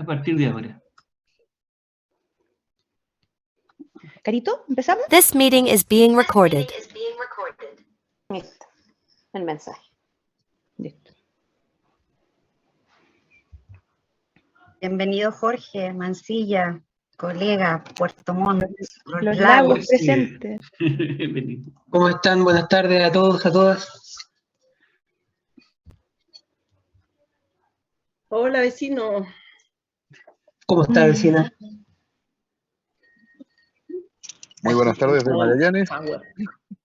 a partir de ahora. Carito, ¿empezamos? This meeting is being recorded. Listo. El mensaje. Listo. Bienvenido Jorge Mancilla, colega, Puerto Montt, Los lagos Sí. presentes. Bienvenido. ¿Cómo están? Buenas tardes a todos, a todas. Hola, vecino. ¿Cómo está, vecina? Muy buenas tardes de Magallanes.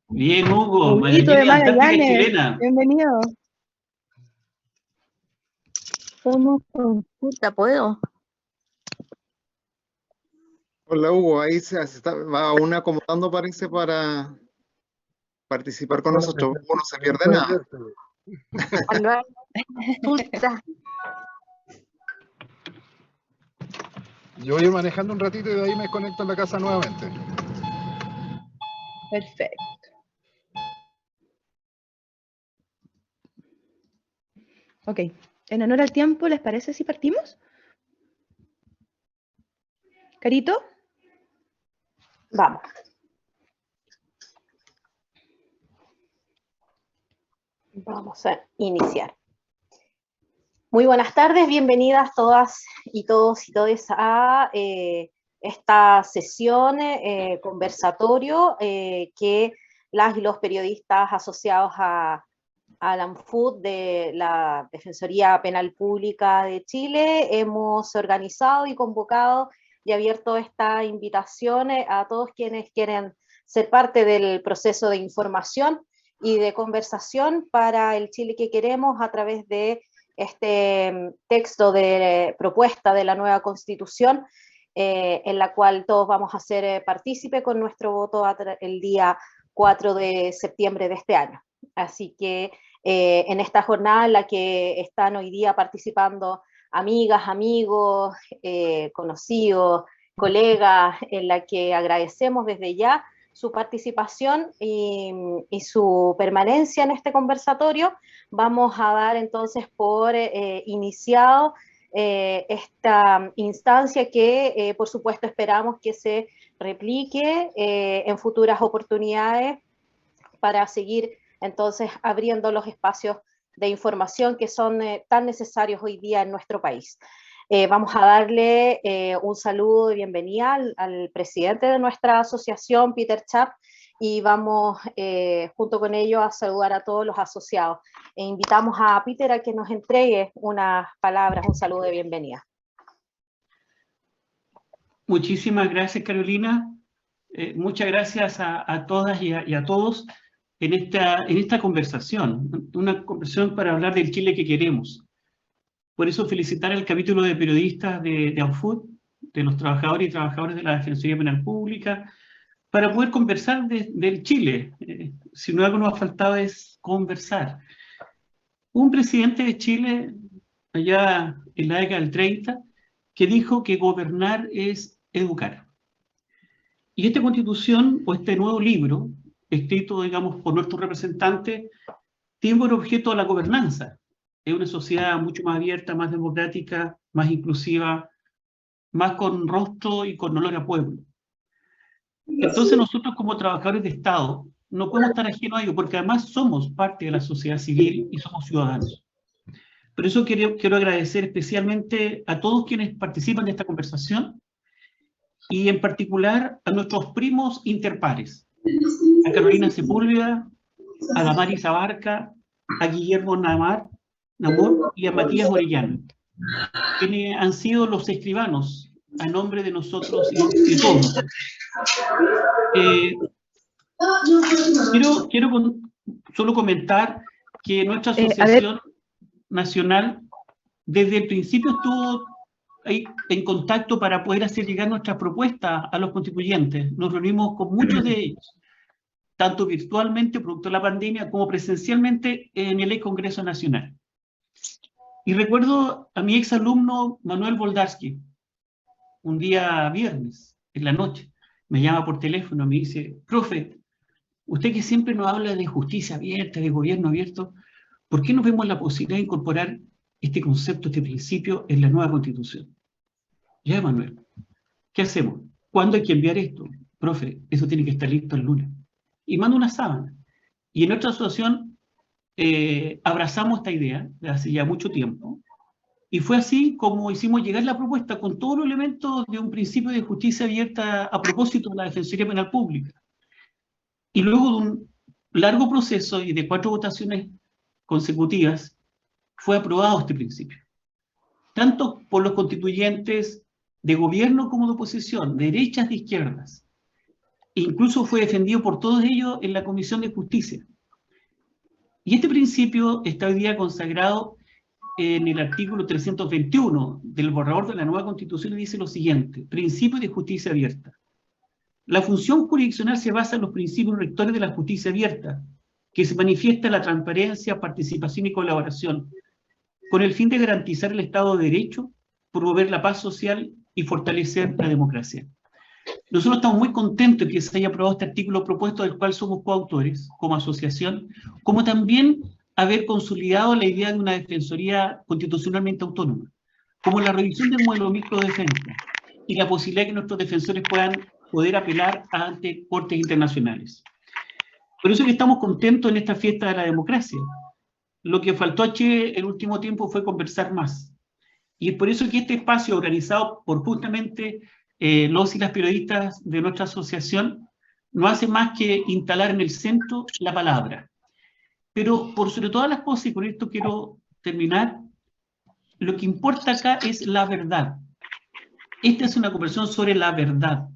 Bien, Hugo, Huguito de Antártica Magallanes. chilena. Bienvenido. ¿Cómo consulta puedo? Hola Hugo, ahí va aún acomodando parece para participar con nosotros. Hugo no se pierde nada. Cuando consulta. Yo voy a ir manejando un ratito y de ahí me conecto en la casa nuevamente. Perfecto. Ok. En honor al tiempo, ¿les parece si partimos? ¿Carito? Vamos. Vamos a iniciar. Muy buenas tardes, bienvenidas todas y todos y todes a esta sesión, conversatorio que las y los periodistas asociados a la ANFUT de la Defensoría Penal Pública de Chile hemos organizado y convocado y abierto esta invitación a todos quienes quieren ser parte del proceso de información y de conversación para el Chile que queremos a través de este texto de propuesta de la nueva Constitución, en la cual todos vamos a ser partícipe con nuestro voto el día 4 de septiembre de este año. Así que en esta jornada en la que están hoy día participando amigas, amigos, conocidos, colegas, en la que agradecemos desde ya su participación y su permanencia en este conversatorio, vamos a dar entonces por iniciado esta instancia que por supuesto esperamos que se replique en futuras oportunidades para seguir entonces abriendo los espacios de información que son tan necesarios hoy día en nuestro país. Vamos a darle un saludo de bienvenida al presidente de nuestra asociación, Peter Chap, y vamos junto con ello a saludar a todos los asociados. E invitamos a Peter a que nos entregue unas palabras, un saludo de bienvenida. Muchísimas gracias, Carolina. Muchas gracias a todas y a todos en esta conversación, una conversación para hablar del Chile que queremos. Por eso felicitar al capítulo de periodistas de ANFUT, de los trabajadores y trabajadoras de la Defensoría Penal Pública, para poder conversar del Chile. Si no algo nos ha faltado es conversar. Un presidente de Chile, allá en la década del 30, que dijo que gobernar es educar. Y esta constitución, o este nuevo libro, escrito, digamos, por nuestros representantes, tiene por objeto la gobernanza. Es una sociedad mucho más abierta, más democrática, más inclusiva, más con rostro y con olor a pueblo. Entonces nosotros como trabajadores de Estado no podemos estar ajenos a ello, porque además somos parte de la sociedad civil y somos ciudadanos. Por eso quiero agradecer especialmente a todos quienes participan de esta conversación y en particular a nuestros primos interpares, a Carolina Sepúlveda, a Damaris Abarca, a Guillermo Namor y a Matías Orellana, quienes han sido los escribanos a nombre de nosotros y de todos. Quiero solo comentar que nuestra asociación nacional desde el principio estuvo ahí en contacto para poder hacer llegar nuestras propuestas a los constituyentes. Nos reunimos con muchos de ellos, tanto virtualmente, producto de la pandemia, como presencialmente en el Congreso Nacional. Y recuerdo a mi exalumno Manuel Boldarsky, un día viernes, en la noche, me llama por teléfono, me dice: profe, usted que siempre nos habla de justicia abierta, de gobierno abierto, ¿por qué no vemos la posibilidad de incorporar este concepto, este principio en la nueva Constitución? Ya, Manuel, ¿qué hacemos? ¿Cuándo hay que enviar esto? Profe, eso tiene que estar listo el lunes. Y manda una sábana. Y en nuestra asociación abrazamos esta idea de hace ya mucho tiempo. Y fue así como hicimos llegar la propuesta con todos los elementos de un principio de justicia abierta a propósito de la Defensoría Penal Pública. Y luego de un largo proceso y de 4 votaciones consecutivas, fue aprobado este principio. Tanto por los constituyentes de gobierno como de oposición, de derechas, de izquierdas. E incluso fue defendido por todos ellos en la Comisión de Justicia. Y este principio está hoy día consagrado en el artículo 321 del borrador de la nueva Constitución, y dice lo siguiente: principio de justicia abierta. La función jurisdiccional se basa en los principios rectores de la justicia abierta, que se manifiesta en la transparencia, participación y colaboración, con el fin de garantizar el Estado de Derecho, promover la paz social y fortalecer la democracia. Nosotros estamos muy contentos de que se haya aprobado este artículo propuesto, del cual somos coautores como asociación, como también haber consolidado la idea de una defensoría constitucionalmente autónoma, como la revisión del modelo mixto de defensa y la posibilidad de que nuestros defensores puedan poder apelar ante cortes internacionales. Por eso que estamos contentos en esta fiesta de la democracia. Lo que faltó a Chile el último tiempo fue conversar más. Y es por eso que este espacio, organizado por justamente los y las periodistas de nuestra asociación, no hace más que instalar en el centro la palabra. Pero por sobre todas las cosas, y con esto quiero terminar, lo que importa acá es la verdad. Esta es una conversación sobre la verdad,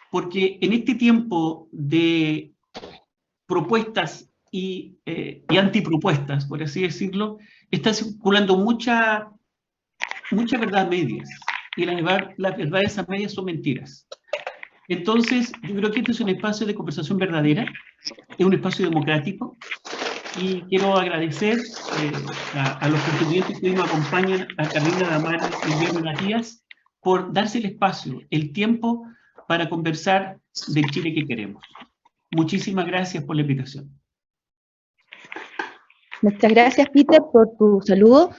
porque en este tiempo de propuestas y antipropuestas, por así decirlo, está circulando mucha verdad a medias, y las verdades a medias son mentiras. Entonces, yo creo que este es un espacio de conversación verdadera, es un espacio democrático, y quiero agradecer a los contribuyentes que hoy nos acompañan, a Carolina Damaris y Guillermo Matías, por darse el espacio, el tiempo para conversar del Chile que queremos. Muchísimas gracias por la invitación. Muchas gracias, Peter, por tu saludo.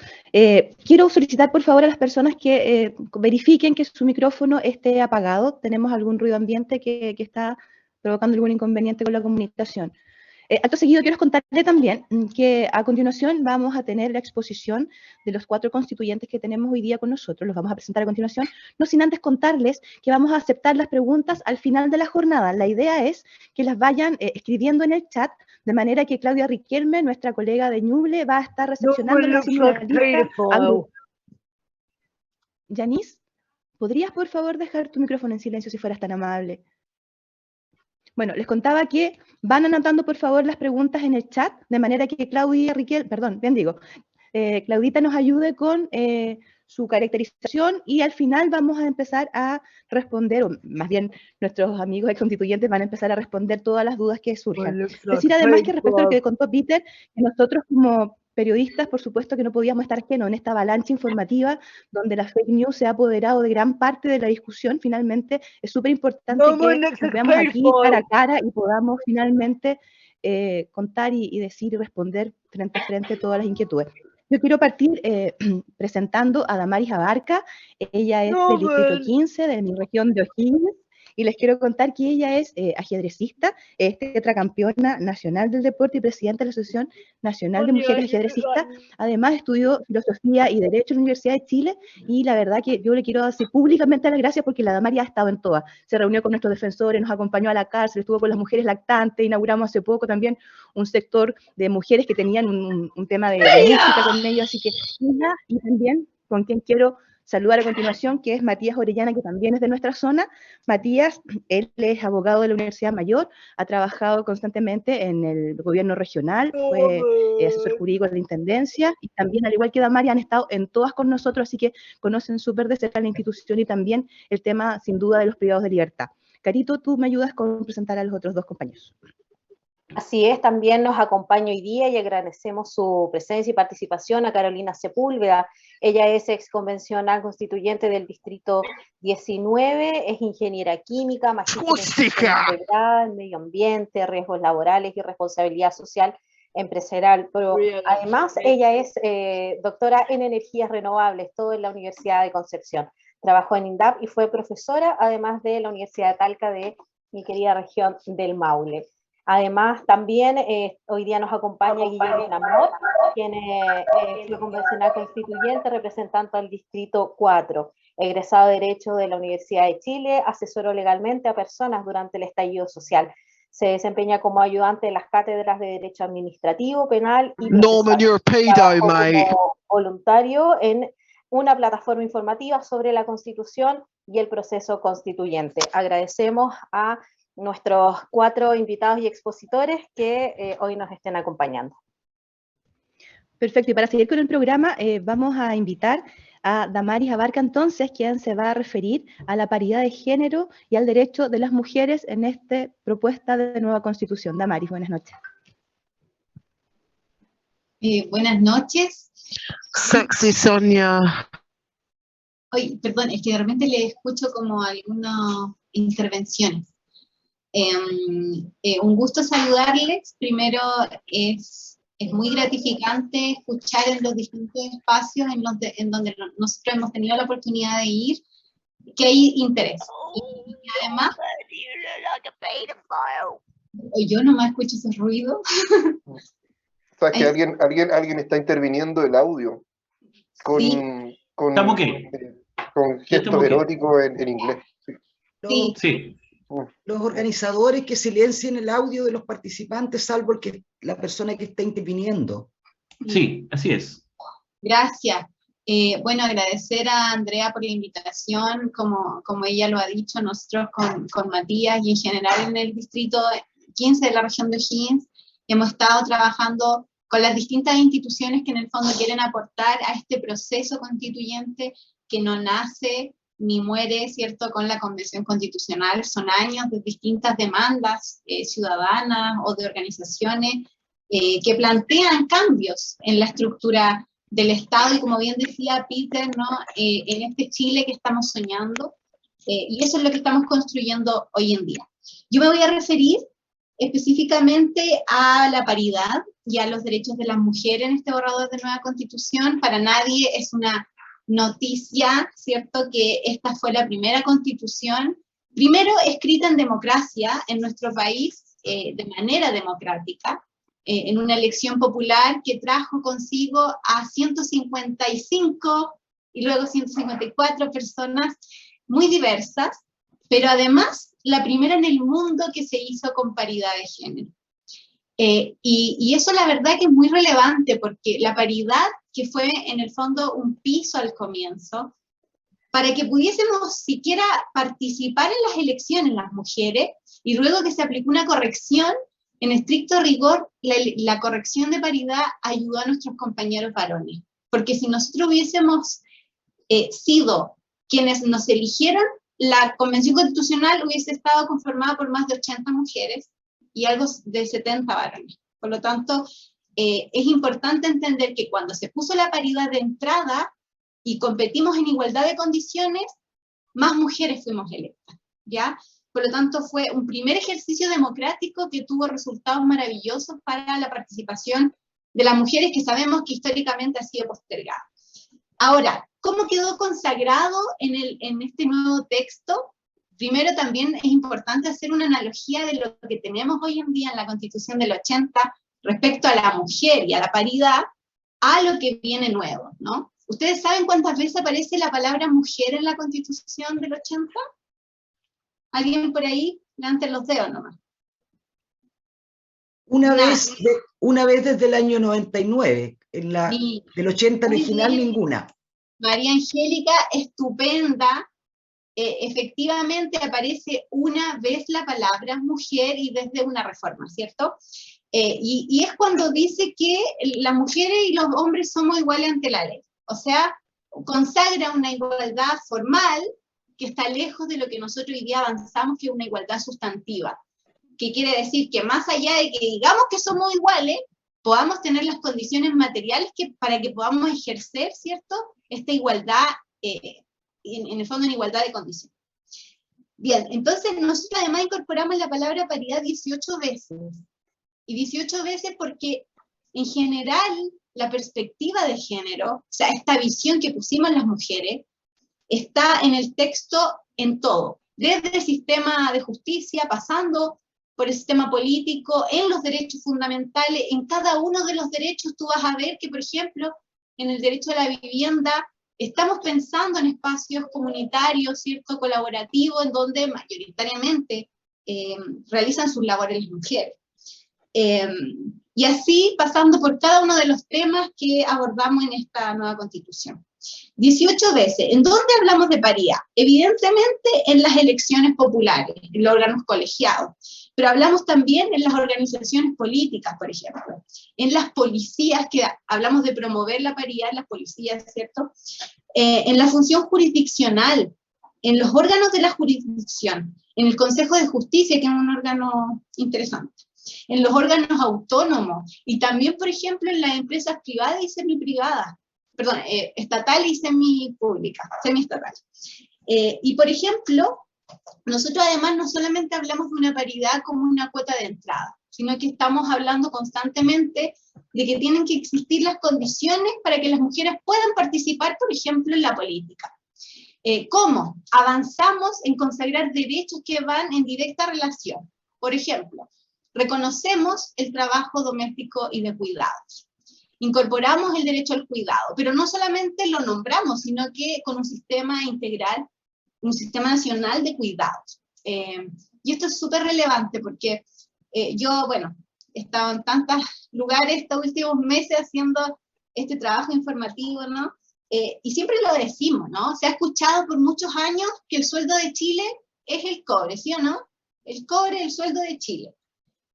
Quiero solicitar, por favor, a las personas que verifiquen que su micrófono esté apagado. Tenemos algún ruido ambiente que está provocando algún inconveniente con la comunicación. Acto seguido, quiero contarle también que a continuación vamos a tener la exposición de los 4 constituyentes que tenemos hoy día con nosotros. Los vamos a presentar a continuación, no sin antes contarles que vamos a aceptar las preguntas al final de la jornada. La idea es que las vayan escribiendo en el chat, de manera que Claudia Riquelme, nuestra colega de Ñuble, va a estar recepcionando la lista. Yanis, ¿podrías por favor dejar tu micrófono en silencio si fueras tan amable? Bueno, les contaba que van anotando por favor las preguntas en el chat, de manera que Claudita nos ayude con su caracterización, y al final vamos a empezar a responder, o más bien nuestros amigos constituyentes van a empezar a responder todas las dudas que surjan. Decir además que respecto a lo que contó Peter, que nosotros como periodistas, por supuesto que no podíamos estar ajenos en esta avalancha informativa donde la fake news se ha apoderado de gran parte de la discusión. Finalmente es súper importante que nos veamos aquí cara a cara y podamos finalmente contar y decir y responder frente a frente todas las inquietudes. Yo quiero partir presentando a Damaris Abarca. Ella es del Distrito 15, de mi región de O'Higgins, y les quiero contar que ella es ajedrecista, es tetracampeona nacional del deporte y presidenta de la Asociación Nacional de Mujeres Ajedrecistas. Además estudió Filosofía y Derecho en la Universidad de Chile, y la verdad que yo le quiero decir públicamente las gracias porque la Damaris ha estado en todas. Se reunió con nuestros defensores, nos acompañó a la cárcel, estuvo con las mujeres lactantes, inauguramos hace poco también un sector de mujeres que tenían un tema de música con ellos, así que ella, y también con quien quiero saludar a continuación, que es Matías Orellana, que también es de nuestra zona. Matías, él es abogado de la Universidad Mayor, ha trabajado constantemente en el gobierno regional, fue asesor jurídico de la Intendencia, y también, al igual que Damaris, han estado en todas con nosotros, así que conocen súper de cerca la institución y también el tema, sin duda, de los privados de libertad. Carito, tú me ayudas con presentar a los otros 2 compañeros. Así es, también nos acompaña hoy día y agradecemos su presencia y participación a Carolina Sepúlveda. Ella es exconvencional constituyente del Distrito 19, es ingeniera química, magíster en medio ambiente, riesgos laborales y responsabilidad social empresarial. Pero además ella es doctora en energías renovables, todo en la Universidad de Concepción. trabajó en INDAP y fue profesora, además de la Universidad de Talca de mi querida región del Maule. Además, también hoy día nos acompaña Guillermo Amor, quien fue convencional constituyente representante al Distrito 4, egresado de Derecho de la Universidad de Chile, asesoró legalmente a personas durante el estallido social. Se desempeña como ayudante de las cátedras de Derecho Administrativo, Penal y Norman, you're a pedo, mate. como voluntario en una plataforma informativa sobre la Constitución y el proceso constituyente. Agradecemos a nuestros 4 invitados y expositores que hoy nos estén acompañando. Perfecto, y para seguir con el programa vamos a invitar a Damaris Abarca entonces, quien se va a referir a la paridad de género y al derecho de las mujeres en esta propuesta de nueva Constitución. Damaris, buenas noches. Buenas noches. Sexy Sonia. Oye, perdón, es que de repente le escucho como algunas intervenciones. Un gusto saludarles. Primero, es muy gratificante escuchar en los distintos espacios en donde nosotros hemos tenido la oportunidad de ir, que hay interés. Y además, yo nomás escucho ese ruido. O sea, que alguien está interviniendo el audio con, Sí. ¿Estamos qué? Con gestos eróticos en inglés. Sí. Sí. Los organizadores que silencien el audio de los participantes, salvo la persona que está interviniendo. Sí, así es. Gracias. Bueno, agradecer a Andrea por la invitación. Como ella lo ha dicho, nosotros con Matías y en general en el distrito 15 de la región de O'Higgins hemos estado trabajando con las distintas instituciones que en el fondo quieren aportar a este proceso constituyente que no nace ni muere, ¿cierto?, con la Convención Constitucional. Son años de distintas demandas ciudadanas o de organizaciones que plantean cambios en la estructura del Estado, y como bien decía Peter, ¿no?, en este Chile que estamos soñando, y eso es lo que estamos construyendo hoy en día. Yo me voy a referir específicamente a la paridad y a los derechos de las mujeres en este borrador de nueva Constitución. Para nadie es una noticia, ¿cierto?, que esta fue la primera Constitución, primero escrita en democracia en nuestro país, de manera democrática, en una elección popular que trajo consigo a 155 y luego 154 personas muy diversas, pero además la primera en el mundo que se hizo con paridad de género. Y eso la verdad que es muy relevante, porque la paridad, que fue en el fondo un piso al comienzo, para que pudiésemos siquiera participar en las elecciones las mujeres, y luego que se aplicó una corrección, en estricto rigor, la corrección de paridad ayudó a nuestros compañeros varones, porque si nosotros hubiésemos sido quienes nos eligieron, la Convención Constitucional hubiese estado conformada por más de 80 mujeres y algo de 70 varones. Por lo tanto, es importante entender que cuando se puso la paridad de entrada y competimos en igualdad de condiciones, más mujeres fuimos electas, ¿ya? Por lo tanto, fue un primer ejercicio democrático que tuvo resultados maravillosos para la participación de las mujeres, que sabemos que históricamente ha sido postergada. Ahora, ¿cómo quedó consagrado en este nuevo texto? Primero, también es importante hacer una analogía de lo que tenemos hoy en día en la Constitución del 80 respecto a la mujer y a la paridad, a lo que viene nuevo, ¿no? ¿Ustedes saben cuántas veces aparece la palabra mujer en la Constitución del 80? ¿Alguien por ahí? Levanten los dedos nomás. Una vez desde el año 99, del 80 original ninguna. María Angélica, estupenda. Efectivamente aparece una vez la palabra mujer y desde una reforma, ¿cierto? Y es cuando dice que las mujeres y los hombres somos iguales ante la ley. O sea, consagra una igualdad formal que está lejos de lo que nosotros hoy día avanzamos, que es una igualdad sustantiva. Que quiere decir que más allá de que digamos que somos iguales, podamos tener las condiciones materiales para que podamos ejercer, ¿cierto?, esta igualdad, en el fondo en igualdad de condiciones. Bien, entonces nosotros además incorporamos la palabra paridad 18 veces. Y 18 veces porque en general la perspectiva de género, o sea, esta visión que pusimos las mujeres, está en el texto en todo, desde el sistema de justicia, pasando por el sistema político, en los derechos fundamentales, en cada uno de los derechos tú vas a ver que, por ejemplo, en el derecho a la vivienda, estamos pensando en espacios comunitarios, ¿cierto?, colaborativos, en donde mayoritariamente realizan sus labores las mujeres. Y así pasando por cada uno de los temas que abordamos en esta nueva Constitución. 18 veces. ¿En dónde hablamos de paridad? Evidentemente en las elecciones populares, en los órganos colegiados, pero hablamos también en las organizaciones políticas, por ejemplo, en las policías, que hablamos de promover la paridad en las policías, ¿cierto? En la función jurisdiccional, en los órganos de la jurisdicción, en el Consejo de Justicia, que es un órgano interesante, en los órganos autónomos, y también, por ejemplo, en las empresas privadas y semiprivadas, perdón, estatales y semipúblicas, semiestatales. Y, por ejemplo, nosotros además no solamente hablamos de una paridad como una cuota de entrada, sino que estamos hablando constantemente de que tienen que existir las condiciones para que las mujeres puedan participar, por ejemplo, en la política. ¿Cómo? Avanzamos en consagrar derechos que van en directa relación. Por ejemplo, reconocemos el trabajo doméstico y de cuidados. Incorporamos el derecho al cuidado, pero no solamente lo nombramos, sino que con un sistema integral, un sistema nacional de cuidados. Y esto es súper relevante porque yo, bueno, he estado en tantos lugares estos últimos meses haciendo este trabajo informativo, ¿no? Y siempre lo decimos, ¿no? Se ha escuchado por muchos años que el sueldo de Chile es el cobre, ¿sí o no? El cobre es el sueldo de Chile.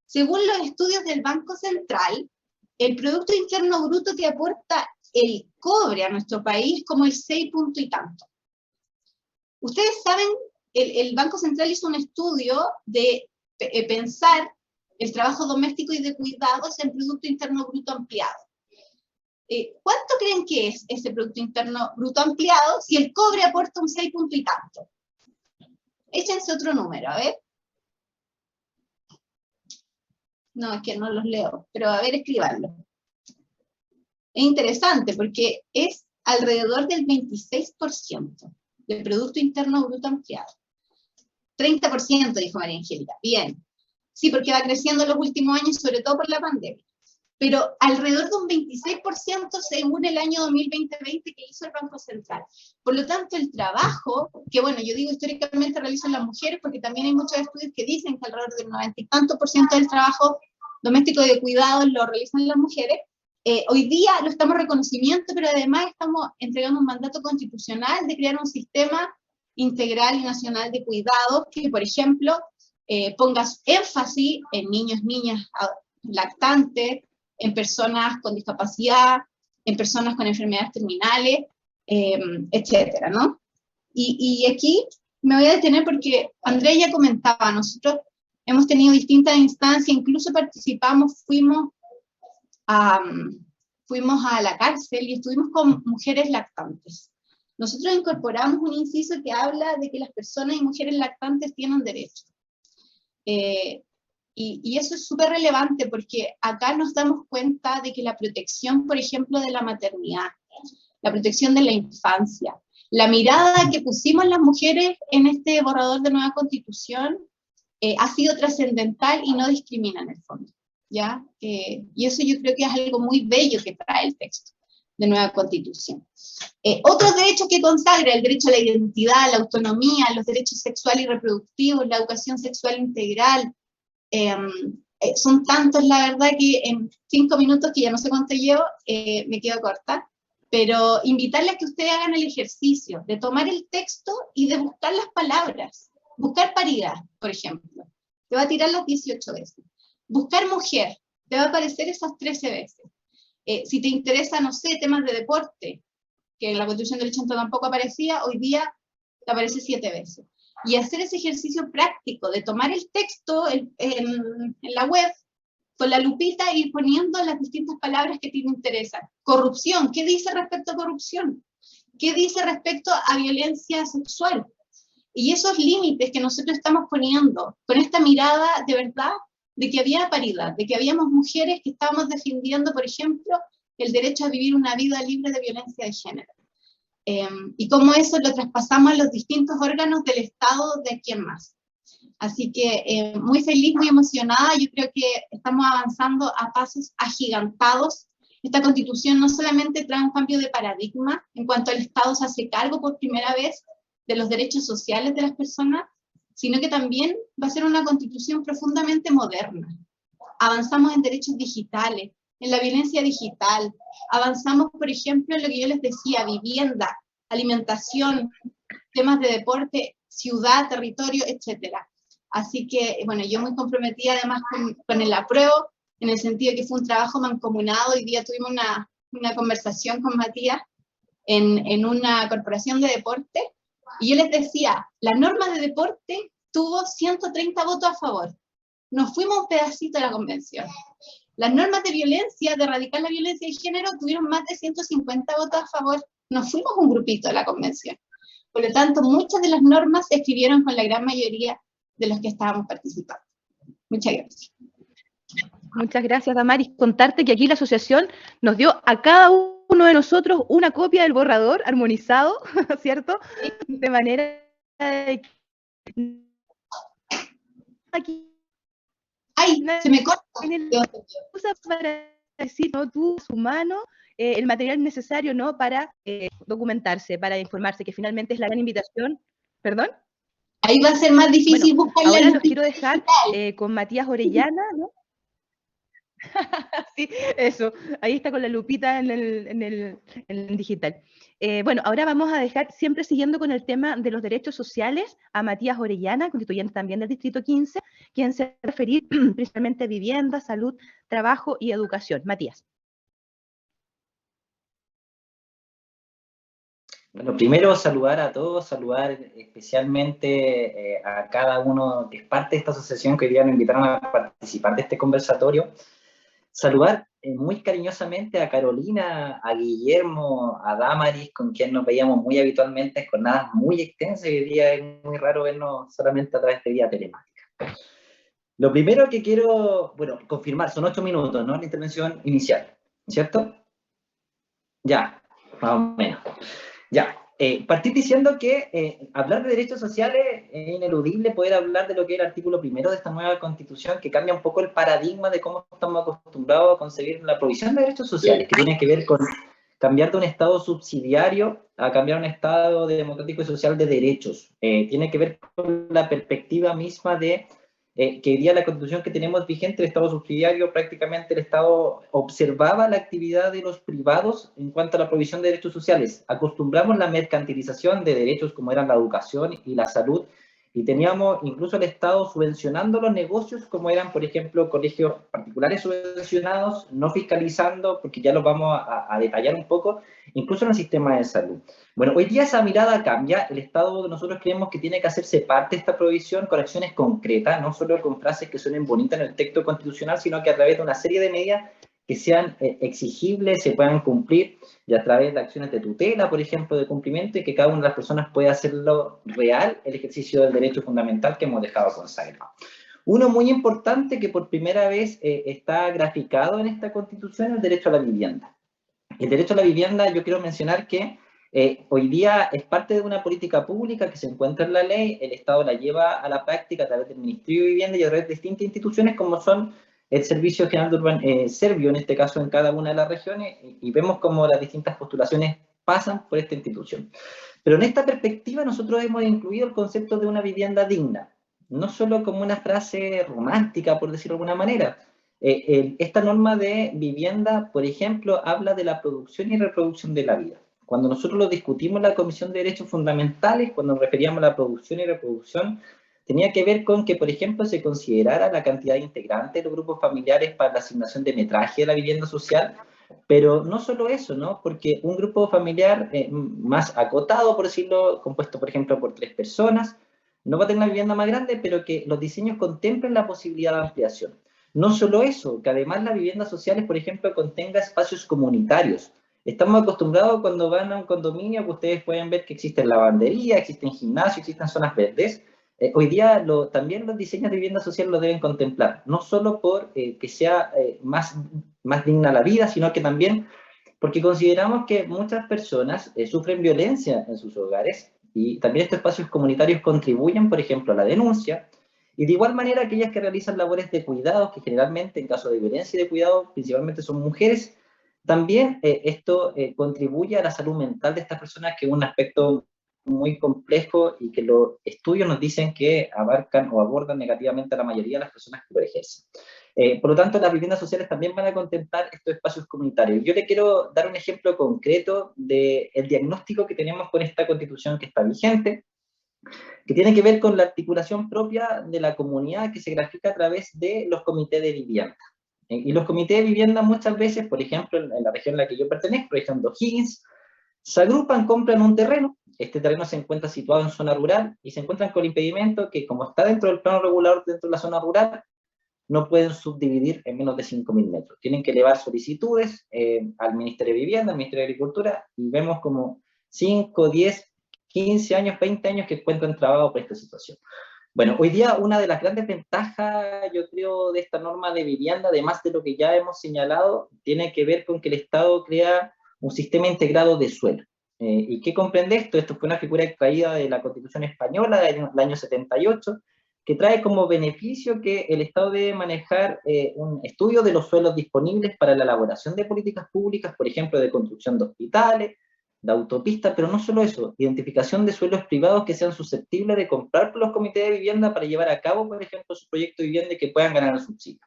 Según los estudios del Banco Central, el Producto Interno Bruto que aporta el cobre a nuestro país como el 6 punto y tanto. Ustedes saben, el Banco Central hizo un estudio de pensar el trabajo doméstico y de cuidados en Producto Interno Bruto ampliado. ¿Cuánto creen que es ese Producto Interno Bruto ampliado si el cobre aporta un 6 punto y tanto? Échense otro número, a ver. No, es que no los leo, pero a ver, escríbanlo. Es interesante porque es alrededor del 26% del Producto Interno Bruto ampliado. 30%, dijo María Angélica. Bien. Sí, porque va creciendo en los últimos años, sobre todo por la pandemia. Pero alrededor de un 26% según el año 2020 que hizo el Banco Central. Por lo tanto, el trabajo, que bueno, yo digo históricamente realizan las mujeres, porque también hay muchos estudios que dicen que alrededor del 90 y tanto % del trabajo doméstico de cuidados lo realizan las mujeres. Hoy día lo estamos reconociendo, pero además estamos entregando un mandato constitucional de crear un sistema integral y nacional de cuidados que, por ejemplo, ponga énfasis en niños, niñas lactantes, en personas con discapacidad, en personas con enfermedades terminales, etcétera, ¿no? Y aquí me voy a detener porque Andrea ya comentaba, nosotros hemos tenido distintas instancias, incluso participamos, fuimos a la cárcel y estuvimos con mujeres lactantes. Nosotros incorporamos un inciso que habla de que las personas y mujeres lactantes tienen derechos. Y eso es súper relevante porque acá nos damos cuenta de que la protección, por ejemplo, de la maternidad, la protección de la infancia, la mirada que pusimos las mujeres en este borrador de nueva Constitución ha sido trascendental y no discrimina en el fondo, ¿ya? Y eso yo creo que es algo muy bello que trae el texto de nueva Constitución. Otros derechos que consagra, el derecho a la identidad, la autonomía, los derechos sexuales y reproductivos, la educación sexual integral, son tantos, la verdad, que en 5 minutos, que ya no sé cuánto llevo, me quedo corta, pero invitarles a que ustedes hagan el ejercicio de tomar el texto y de buscar las palabras. Buscar paridad, por ejemplo, te va a tirar las 18 veces. Buscar mujer, te va a aparecer esas 13 veces. Si te interesa, no sé, temas de deporte, que en la Constitución del 80 tampoco aparecía, hoy día te aparece 7 veces. Y hacer ese ejercicio práctico de tomar el texto en la web, con la lupita, e ir poniendo las distintas palabras que te interesan. Corrupción, ¿qué dice respecto a corrupción? ¿Qué dice respecto a violencia sexual? Y esos límites que nosotros estamos poniendo, con esta mirada de verdad, de que había paridad, de que habíamos mujeres que estábamos defendiendo, por ejemplo, el derecho a vivir una vida libre de violencia de género. y cómo eso lo traspasamos a los distintos órganos del Estado de aquí en más. Así que muy feliz, muy emocionada. Yo creo que estamos avanzando a pasos agigantados. Esta Constitución no solamente trae un cambio de paradigma en cuanto al Estado se hace cargo por primera vez de los derechos sociales de las personas, sino que también va a ser una Constitución profundamente moderna. Avanzamos en derechos digitales, en la violencia digital, avanzamos, por ejemplo, en lo que yo les decía, vivienda, alimentación, temas de deporte, ciudad, territorio, etcétera. Así que, bueno, yo muy comprometida además con el apruebo, en el sentido de que fue un trabajo mancomunado. Hoy día tuvimos una conversación con Matías en una corporación de deporte, y yo les decía, la norma de deporte tuvo 130 votos a favor. Nos fuimos un pedacito de la convención. Las normas de violencia, de erradicar la violencia de género, tuvieron más de 150 votos a favor. Nos fuimos un grupito de la convención. Por lo tanto, muchas de las normas se escribieron con la gran mayoría de los que estábamos participando. Muchas gracias. Muchas gracias, Damaris. Contarte que aquí la asociación nos dio a cada uno de nosotros una copia del borrador armonizado, ¿cierto? De manera de que aquí ¡ay! Se me corta. Usa para decir, ¿no? Tú, su mano, el material necesario, ¿no? Para documentarse, para informarse, que finalmente es la gran invitación. ¿Perdón? Ahí va a ser más difícil buscar la ahora los lupita quiero dejar con Matías Orellana, ¿no? Sí, eso, ahí está con la lupita en el digital. Bueno, ahora vamos a dejar, siempre siguiendo con el tema de los derechos sociales, a Matías Orellana, constituyente también del Distrito 15, quien se va a referir principalmente a vivienda, salud, trabajo y educación. Matías. Bueno, primero saludar a todos, saludar especialmente a cada uno que es parte de esta asociación que hoy día nos invitaron a participar de este conversatorio. Saludar muy cariñosamente a Carolina, a Guillermo, a Damaris, con quien nos veíamos muy habitualmente en jornadas muy extensas, y hoy día es muy raro vernos solamente a través de vía telemática. Lo primero que quiero, bueno, confirmar, son 8 minutos, ¿no? La intervención inicial, ¿cierto? Ya, más o menos. Ya, partir diciendo que hablar de derechos sociales es ineludible poder hablar de lo que es el artículo primero de esta nueva Constitución, que cambia un poco el paradigma de cómo estamos acostumbrados a concebir la provisión de derechos sociales, que tiene que ver con cambiar de un Estado subsidiario a cambiar a un Estado democrático y social de derechos. Tiene que ver con la perspectiva misma de que hoy día la Constitución que tenemos vigente, el Estado subsidiario, prácticamente el Estado observaba la actividad de los privados en cuanto a la provisión de derechos sociales. Acostumbramos la mercantilización de derechos como eran la educación y la salud, y teníamos incluso el Estado subvencionando los negocios como eran, por ejemplo, colegios particulares subvencionados, no fiscalizando, porque ya los vamos a detallar un poco, incluso en el sistema de salud. Bueno, hoy día esa mirada cambia. El Estado, nosotros creemos que tiene que hacerse parte de esta provisión con acciones concretas, no solo con frases que suenen bonitas en el texto constitucional, sino que a través de una serie de medidas que sean exigibles, se puedan cumplir, y a través de acciones de tutela, por ejemplo, de cumplimiento, y que cada una de las personas pueda hacerlo real, el ejercicio del derecho fundamental que hemos dejado consagrado. Uno muy importante que por primera vez está graficado en esta Constitución es el derecho a la vivienda. El derecho a la vivienda, yo quiero mencionar que hoy día es parte de una política pública que se encuentra en la ley, el Estado la lleva a la práctica a través del Ministerio de Vivienda y a través de distintas instituciones como son el Servicio General de Urban, Servio, en este caso en cada una de las regiones, y vemos cómo las distintas postulaciones pasan por esta institución. Pero en esta perspectiva nosotros hemos incluido el concepto de una vivienda digna, no solo como una frase romántica, por decirlo de alguna manera. Esta norma de vivienda, por ejemplo, habla de la producción y reproducción de la vida. Cuando nosotros lo discutimos en la Comisión de Derechos Fundamentales, cuando nos referíamos a la producción y reproducción, tenía que ver con que, por ejemplo, se considerara la cantidad integrante de los grupos familiares para la asignación de metraje de la vivienda social, pero no solo eso, ¿no? Porque un grupo familiar más acotado, por decirlo, compuesto, por ejemplo, por 3 personas, no va a tener una vivienda más grande, pero que los diseños contemplen la posibilidad de ampliación. No solo eso, que además las viviendas sociales, por ejemplo, contenga espacios comunitarios. Estamos acostumbrados cuando van a un condominio, que ustedes pueden ver que existen lavanderías, existen gimnasios, existen zonas verdes. Hoy día también los diseños de vivienda social lo deben contemplar, no solo por que sea más digna la vida, sino que también porque consideramos que muchas personas sufren violencia en sus hogares, y también estos espacios comunitarios contribuyen, por ejemplo, a la denuncia, y de igual manera aquellas que realizan labores de cuidado, que generalmente en caso de violencia y de cuidado principalmente son mujeres, también esto contribuye a la salud mental de estas personas, que es un aspecto muy complejo y que los estudios nos dicen que abarcan o abordan negativamente a la mayoría de las personas que lo ejercen. Por lo tanto, las viviendas sociales también van a contemplar estos espacios comunitarios. Yo le quiero dar un ejemplo concreto del diagnóstico que tenemos con esta constitución que está vigente, que tiene que ver con la articulación propia de la comunidad que se grafica a través de los comités de vivienda. Y los comités de vivienda muchas veces, por ejemplo, en la región a la que yo pertenezco, región de O'Higgins, se agrupan, compran un terreno, este terreno se encuentra situado en zona rural y se encuentran con el impedimento que, como está dentro del plano regulador dentro de la zona rural, no pueden subdividir en menos de 5.000 metros. Tienen que elevar solicitudes al Ministerio de Vivienda, al Ministerio de Agricultura, y vemos como 5, 10, 15 años, 20 años que encuentran trabajo por esta situación. Bueno, hoy día una de las grandes ventajas, yo creo, de esta norma de vivienda, además de lo que ya hemos señalado, tiene que ver con que el Estado crea un sistema integrado de suelo. ¿Y qué comprende esto? Esto fue una figura extraída de la Constitución Española del año 78, que trae como beneficio que el Estado debe manejar un estudio de los suelos disponibles para la elaboración de políticas públicas, por ejemplo, de construcción de hospitales, de autopistas, pero no solo eso, identificación de suelos privados que sean susceptibles de comprar por los comités de vivienda para llevar a cabo, por ejemplo, su proyecto de vivienda y que puedan ganar el subsidio.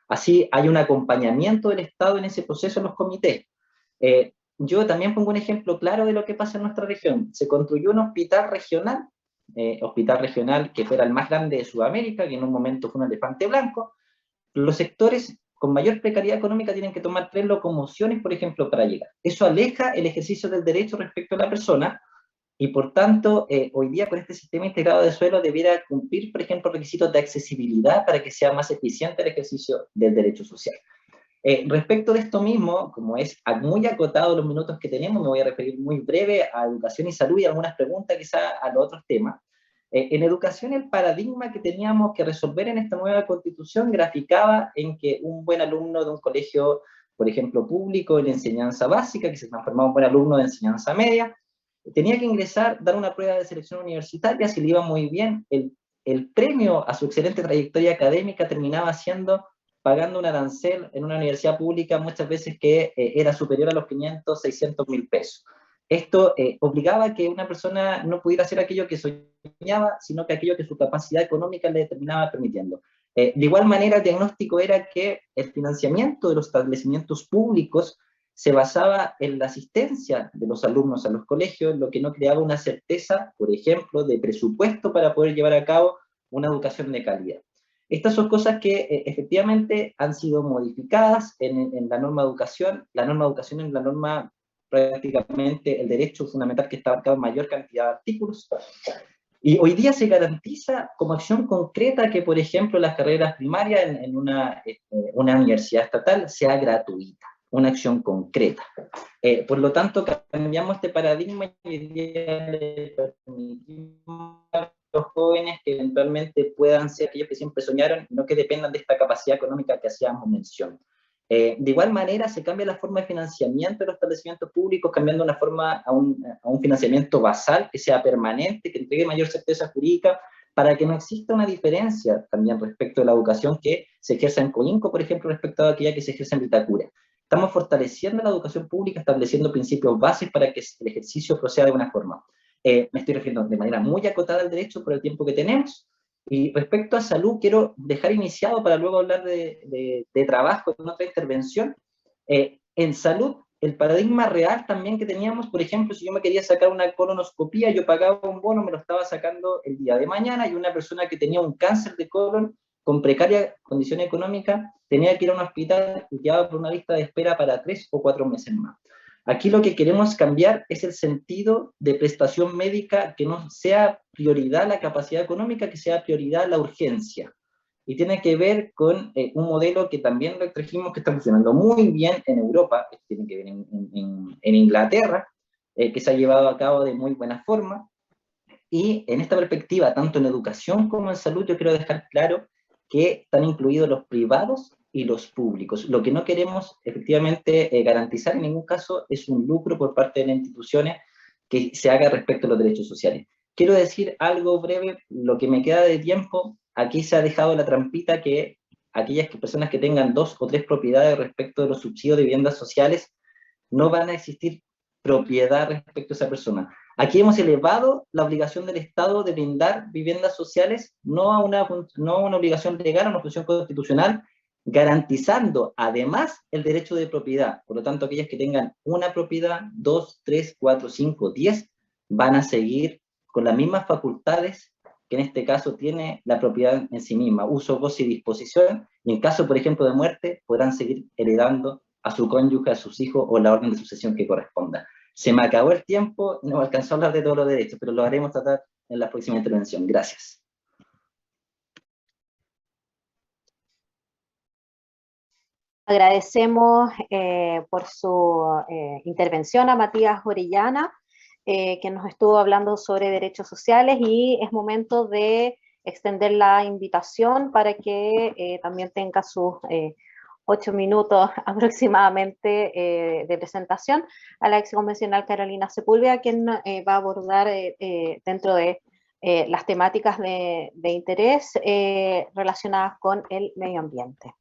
Así hay un acompañamiento del Estado en ese proceso en los comités. Yo también pongo un ejemplo claro de lo que pasa en nuestra región. Se construyó un hospital regional que fuera el más grande de Sudamérica, que en un momento fue un elefante blanco. Los sectores con mayor precariedad económica tienen que tomar 3 locomociones, por ejemplo, para llegar. Eso aleja el ejercicio del derecho respecto a la persona, y por tanto, hoy día con este sistema integrado de suelo debiera cumplir, por ejemplo, requisitos de accesibilidad para que sea más eficiente el ejercicio del derecho social. Respecto de esto mismo, como es muy acotado los minutos que tenemos, me voy a referir muy breve a educación y salud y algunas preguntas quizá a los otros temas. En educación, el paradigma que teníamos que resolver en esta nueva constitución graficaba en que un buen alumno de un colegio, por ejemplo, público en enseñanza básica, que se transformaba en un buen alumno de enseñanza media, tenía que ingresar, dar una prueba de selección universitaria. Si le iba muy bien, el premio a su excelente trayectoria académica terminaba siendo pagando un arancel en una universidad pública muchas veces que era superior a los 500, 600 mil pesos. Esto obligaba a que una persona no pudiera hacer aquello que soñaba, sino que aquello que su capacidad económica le terminaba permitiendo. De igual manera, el diagnóstico era que el financiamiento de los establecimientos públicos se basaba en la asistencia de los alumnos a los colegios, lo que no creaba una certeza, por ejemplo, de presupuesto para poder llevar a cabo una educación de calidad. Estas son cosas que efectivamente han sido modificadas en la norma de educación. La norma de educación es la norma, prácticamente el derecho fundamental que está abarcado en mayor cantidad de artículos. Y hoy día se garantiza como acción concreta que, por ejemplo, las carreras primarias en una universidad estatal sea gratuita, una acción concreta. Por lo tanto, cambiamos este paradigma y hoy día le permitimos a los jóvenes que eventualmente puedan ser aquellos que siempre soñaron, no que dependan de esta capacidad económica que hacíamos mención. De igual manera, se cambia la forma de financiamiento de los establecimientos públicos, cambiando una forma a un financiamiento basal que sea permanente, que entregue mayor certeza jurídica, para que no exista una diferencia también respecto de la educación que se ejerce en Coinco, por ejemplo, respecto a aquella que se ejerce en Vitacura. Estamos fortaleciendo la educación pública, estableciendo principios bases para que el ejercicio proceda de una forma. Me estoy refiriendo de manera muy acotada al derecho por el tiempo que tenemos. Y respecto a salud, quiero dejar iniciado para luego hablar de trabajo en otra intervención. En salud, el paradigma real también que teníamos, por ejemplo, si yo me quería sacar una colonoscopía, yo pagaba un bono, me lo estaba sacando el día de mañana, y una persona que tenía un cáncer de colon con precaria condición económica tenía que ir a un hospital y quedaba por una lista de espera para 3 o 4 meses más. Aquí lo que queremos cambiar es el sentido de prestación médica, que no sea prioridad la capacidad económica, que sea prioridad la urgencia. Y tiene que ver con un modelo que también lo trajimos, que está funcionando muy bien en Europa, que tiene que ver en Inglaterra, que se ha llevado a cabo de muy buena forma. Y en esta perspectiva, tanto en educación como en salud, yo quiero dejar claro que están incluidos los privados y los públicos. Lo que no queremos efectivamente garantizar en ningún caso es un lucro por parte de las instituciones que se haga respecto a los derechos sociales. Quiero decir algo breve, lo que me queda de tiempo. Aquí se ha dejado la trampita que aquellas personas que tengan 2 o 3 propiedades respecto de los subsidios de viviendas sociales, no van a existir propiedad respecto a esa persona. Aquí hemos elevado la obligación del Estado de brindar viviendas sociales, no a una obligación legal, a una función constitucional, garantizando además el derecho de propiedad. Por lo tanto, aquellas que tengan una propiedad, 2, 3, 4, 5, 10, van a seguir con las mismas facultades que en este caso tiene la propiedad en sí misma, uso, goce y disposición, y en caso, por ejemplo, de muerte, podrán seguir heredando a su cónyuge, a sus hijos, o la orden de sucesión que corresponda. Se me acabó el tiempo, no me alcanzó a hablar de todos los derechos, pero lo haremos tratar en la próxima intervención. Gracias. Agradecemos por su intervención a Matías Orellana, que nos estuvo hablando sobre derechos sociales, y es momento de extender la invitación para que también tenga sus 8 minutos aproximadamente de presentación a la exconvencional Carolina Sepúlveda, quien va a abordar dentro de las temáticas de interés relacionadas con el medio ambiente.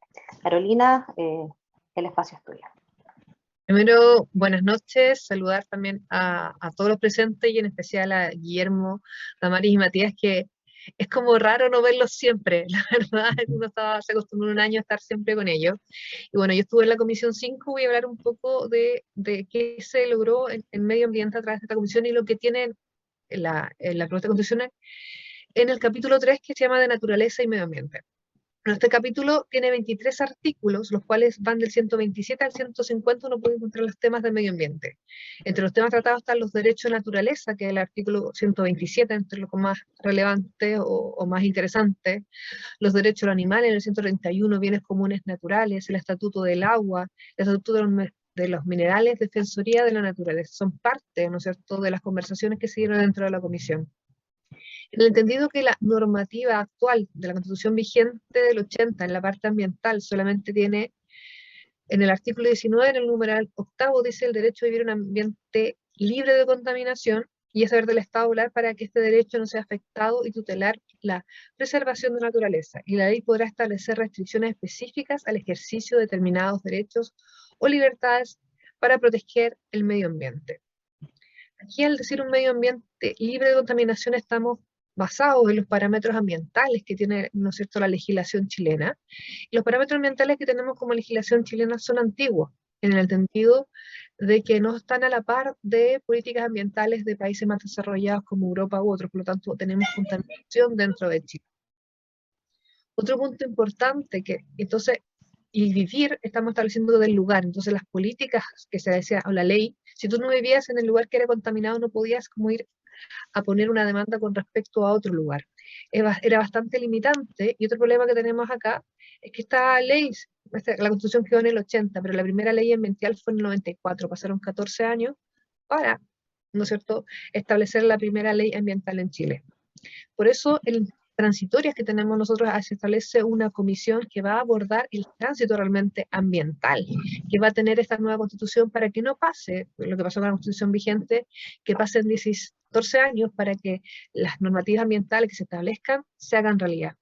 Carolina, el espacio es tuyo. Primero, buenas noches, saludar también a todos los presentes y en especial a Guillermo, Damaris y Matías, que es como raro no verlos siempre, la verdad, uno se acostumbró un año a estar siempre con ellos. Y bueno, yo estuve en la Comisión 5, voy a hablar un poco de qué se logró en medio ambiente a través de esta comisión y lo que tiene en la propuesta constitucional en el capítulo 3, que se llama de naturaleza y medio ambiente. Este capítulo tiene 23 artículos, los cuales van del 127 al 150, uno puede encontrar los temas del medio ambiente. Entre los temas tratados están los derechos de naturaleza, que es el artículo 127, entre los más relevantes o más interesantes, los derechos de los animales, en el 131, bienes comunes naturales, el estatuto del agua, el estatuto de los minerales, defensoría de la naturaleza. Son parte, ¿no es cierto?, de las conversaciones que se dieron dentro de la comisión. En el entendido que la normativa actual de la Constitución vigente del 80 en la parte ambiental solamente tiene, en el artículo 19, en el numeral 8, dice el derecho a vivir en un ambiente libre de contaminación y es deber del Estado hablar para que este derecho no sea afectado y tutelar la preservación de la naturaleza. Y la ley podrá establecer restricciones específicas al ejercicio de determinados derechos o libertades para proteger el medio ambiente. Aquí, al decir un medio ambiente libre de contaminación, estamos basados en los parámetros ambientales que tiene, ¿no es cierto?, la legislación chilena. Y los parámetros ambientales que tenemos como legislación chilena son antiguos, en el sentido de que no están a la par de políticas ambientales de países más desarrollados como Europa u otros, por lo tanto tenemos contaminación dentro de Chile. Otro punto importante que, entonces, y vivir, estamos estableciendo del lugar, entonces las políticas que se decía, o la ley, si tú no vivías en el lugar que era contaminado, no podías como ir a poner una demanda con respecto a otro lugar. Era bastante limitante, y otro problema que tenemos acá es que esta ley, la Constitución quedó en el 80, pero la primera ley ambiental fue en el 94, pasaron 14 años para, ¿no es cierto?, establecer la primera ley ambiental en Chile. Por eso, transitorias que tenemos nosotros, se establece una comisión que va a abordar el tránsito realmente ambiental, que va a tener esta nueva constitución para que no pase lo que pasó con la constitución vigente, que pasen 14 años para que las normativas ambientales que se establezcan se hagan realidad.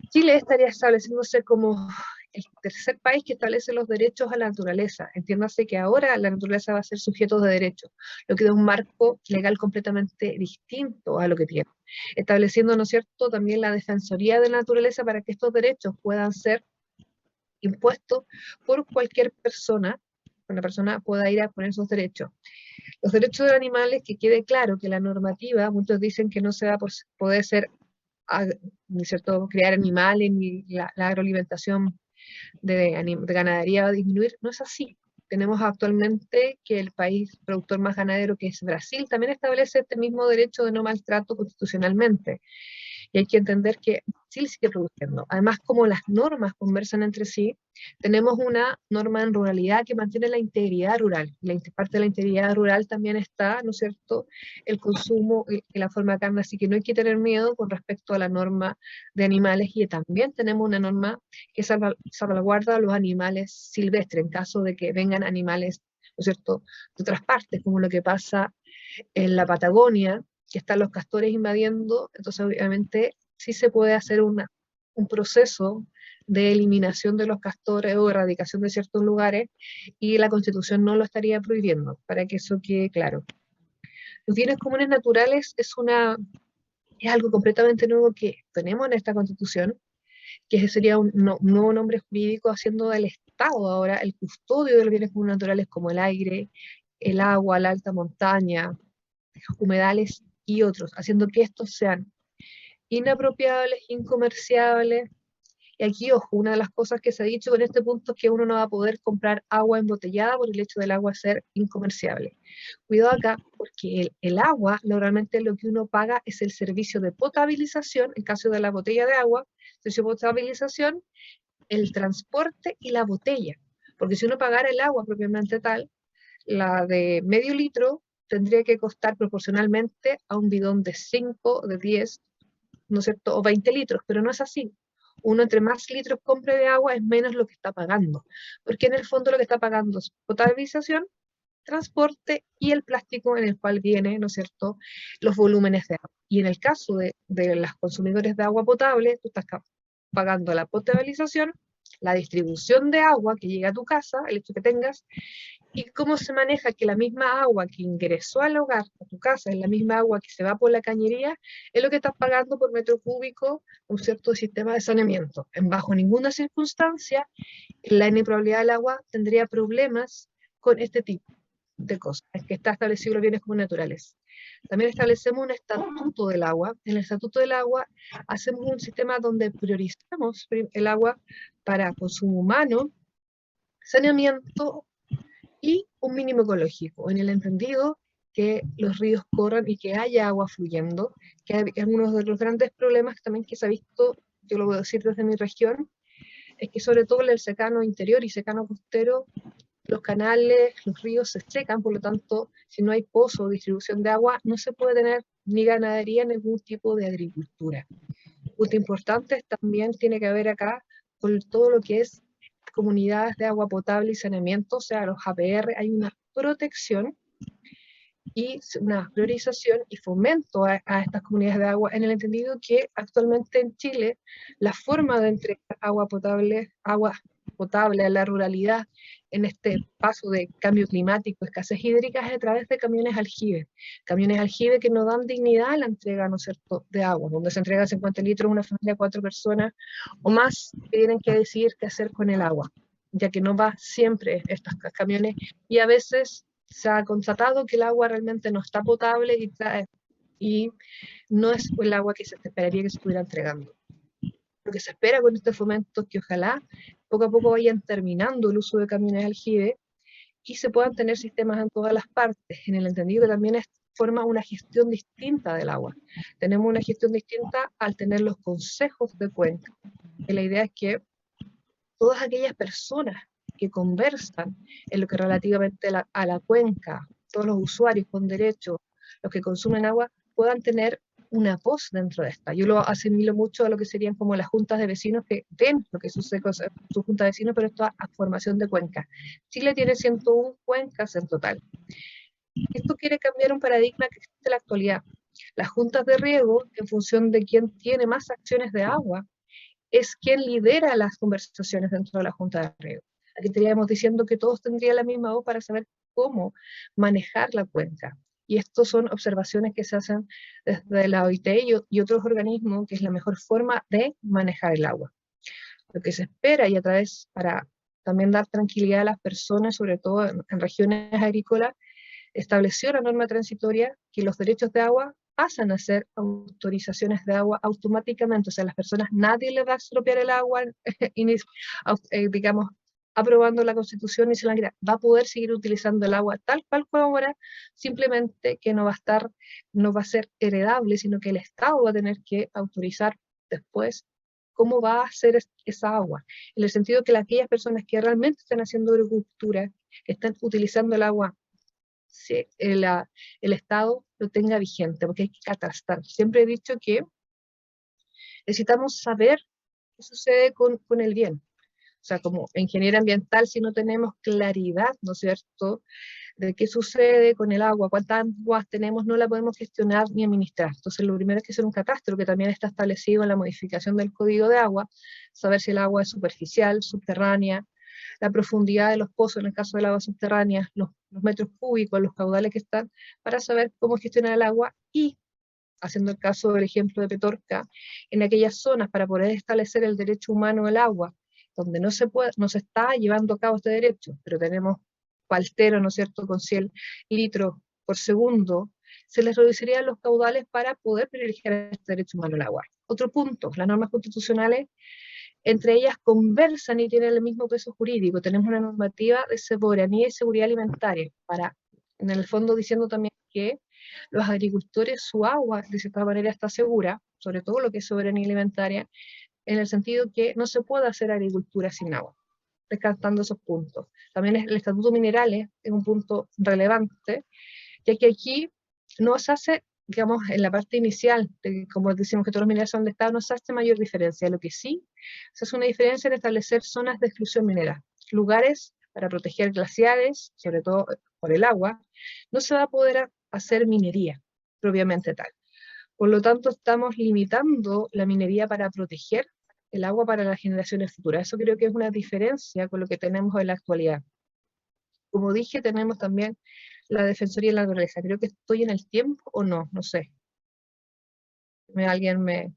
Chile estaría estableciéndose como el tercer país que establece los derechos a la naturaleza. Entiéndase que ahora la naturaleza va a ser sujeto de derechos, lo que da un marco legal completamente distinto a lo que tiene, estableciendo, ¿no es cierto?, también la defensoría de la naturaleza para que estos derechos puedan ser impuestos por cualquier persona, una persona pueda ir a poner sus derechos. Los derechos de los animales, que quede claro que la normativa, muchos dicen que no se va a poder ser, ¿no es cierto?, crear animales, ni la agroalimentación de ganadería va a disminuir. No es así. Tenemos actualmente que el país productor más ganadero, que es Brasil, también establece este mismo derecho de no maltrato constitucionalmente. Y hay que entender que Chile sigue produciendo. Además, como las normas conversan entre sí, tenemos una norma en ruralidad que mantiene la integridad rural. Parte de la integridad rural también está, ¿no es cierto?, el consumo y la forma de carne, así que no hay que tener miedo con respecto a la norma de animales, y también tenemos una norma que salvaguarda a los animales silvestres en caso de que vengan animales, ¿no es cierto?, de otras partes, como lo que pasa en la Patagonia, que están los castores invadiendo. Entonces obviamente sí se puede hacer un proceso de eliminación de los castores o erradicación de ciertos lugares, y la Constitución no lo estaría prohibiendo, para que eso quede claro. Los bienes comunes naturales es algo completamente nuevo que tenemos en esta Constitución, que sería un nuevo nombre jurídico, haciendo del Estado ahora el custodio de los bienes comunes naturales, como el aire, el agua, la alta montaña, humedales y otros, haciendo que estos sean inapropiables, incomerciables. Y aquí, ojo, una de las cosas que se ha dicho en este punto es que uno no va a poder comprar agua embotellada por el hecho del agua ser incomerciable. Cuidado acá, porque el agua, normalmente lo que uno paga es el servicio de potabilización, en caso de la botella de agua, servicio de potabilización, el transporte y la botella. Porque si uno pagara el agua propiamente tal, la de medio litro tendría que costar proporcionalmente a un bidón de 5, de 10, ¿no es cierto?, o 20 litros, pero no es así. Uno, entre más litros compre de agua, es menos lo que está pagando, porque en el fondo lo que está pagando es potabilización, transporte y el plástico en el cual viene, ¿no es cierto?, los volúmenes de agua. Y en el caso de los consumidores de agua potable, tú estás pagando la potabilización, la distribución de agua que llega a tu casa, el hecho que tengas, y cómo se maneja que la misma agua que ingresó al hogar, a tu casa, es la misma agua que se va por la cañería, es lo que estás pagando por metro cúbico un cierto sistema de saneamiento. En bajo ninguna circunstancia, la inequilibrabilidad del agua tendría problemas con este tipo de cosas, que está establecido en los bienes comunes naturales. También establecemos un estatuto del agua. En el estatuto del agua hacemos un sistema donde priorizamos el agua para consumo humano, saneamiento y un mínimo ecológico, en el entendido que los ríos corran y que haya agua fluyendo, que es uno de los grandes problemas también que se ha visto, yo lo voy a decir desde mi región, es que sobre todo en el secano interior y secano costero, los canales, los ríos se secan, por lo tanto, si no hay pozo o distribución de agua, no se puede tener ni ganadería ni ningún tipo de agricultura. Punto importante también tiene que ver acá con todo lo que es comunidades de agua potable y saneamiento, o sea, los APR, hay una protección y una priorización y fomento a estas comunidades de agua, en el entendido que actualmente en Chile la forma de entregar agua potable a la ruralidad en este paso de cambio climático, escasez hídrica, es a través de camiones aljibe que no dan dignidad a la entrega, ¿no es cierto?, de agua, donde se entrega 50 litros a una familia de 4 personas o más, que tienen que decidir qué hacer con el agua, ya que no va siempre estos camiones, y a veces se ha constatado que el agua realmente no está potable y no es el agua que se esperaría que se estuviera entregando. Lo que se espera con este fomento es que ojalá poco a poco vayan terminando el uso de camiones aljibe y se puedan tener sistemas en todas las partes, en el entendido que también forma una gestión distinta del agua. Tenemos una gestión distinta al tener los consejos de cuenca. Y la idea es que todas aquellas personas que conversan en lo que relativamente a la cuenca, todos los usuarios con derecho, los que consumen agua, puedan tener una voz dentro de esta. Yo lo asimilo mucho a lo que serían como las juntas de vecinos que ven lo que sucede con su junta de vecinos, pero esto a formación de cuencas. Chile tiene 101 cuencas en total. Esto quiere cambiar un paradigma que existe en la actualidad. Las juntas de riego, en función de quién tiene más acciones de agua, es quien lidera las conversaciones dentro de la junta de riego. Aquí estaríamos diciendo que todos tendrían la misma voz para saber cómo manejar la cuenca. Y estas son observaciones que se hacen desde la OIT y otros organismos, que es la mejor forma de manejar el agua. Lo que se espera, y a través para también dar tranquilidad a las personas, sobre todo en regiones agrícolas, estableció la norma transitoria que los derechos de agua pasan a ser autorizaciones de agua automáticamente. O sea, las personas, nadie le va a expropiar el agua, digamos, aprobando la Constitución y se la va a poder seguir utilizando el agua tal cual fue ahora, simplemente que no va a ser heredable, sino que el Estado va a tener que autorizar después cómo va a ser esa agua, en el sentido que aquellas personas que realmente están haciendo agricultura, que están utilizando el agua, el Estado lo tenga vigente, porque hay que catastrar. Siempre he dicho que necesitamos saber qué sucede con el bien. O sea, como ingeniera ambiental, si no tenemos claridad, ¿no es cierto?, de qué sucede con el agua, cuántas aguas tenemos, no la podemos gestionar ni administrar. Entonces, lo primero es que hacer un catastro, que también está establecido en la modificación del Código de Agua, saber si el agua es superficial, subterránea, la profundidad de los pozos, en el caso del agua subterránea, los metros cúbicos, los caudales que están, para saber cómo gestionar el agua y, haciendo el caso del ejemplo de Petorca, en aquellas zonas para poder establecer el derecho humano al agua, donde no se está llevando a cabo este derecho, pero tenemos palteros, ¿no es cierto?, con 100 litros por segundo, se les reducirían los caudales para poder privilegiar este derecho humano al agua. Otro punto, las normas constitucionales, entre ellas conversan y tienen el mismo peso jurídico. Tenemos una normativa de soberanía y seguridad alimentaria, para, en el fondo, diciendo también que los agricultores, su agua, de cierta manera, está segura, sobre todo lo que es soberanía alimentaria, en el sentido que no se puede hacer agricultura sin agua, descartando esos puntos. También el Estatuto Minerales es un punto relevante, ya que aquí no se hace, digamos, en la parte inicial, como decimos que todos los minerales son de Estado, no se hace mayor diferencia. Lo que sí se hace una diferencia en establecer zonas de exclusión minera, lugares para proteger glaciares, sobre todo por el agua. No se va a poder hacer minería propiamente tal. Por lo tanto, estamos limitando la minería para proteger el agua para las generaciones futuras. Eso creo que es una diferencia con lo que tenemos en la actualidad. Como dije, tenemos también la Defensoría de la Naturaleza. Creo que estoy en el tiempo o no, no sé. Alguien me...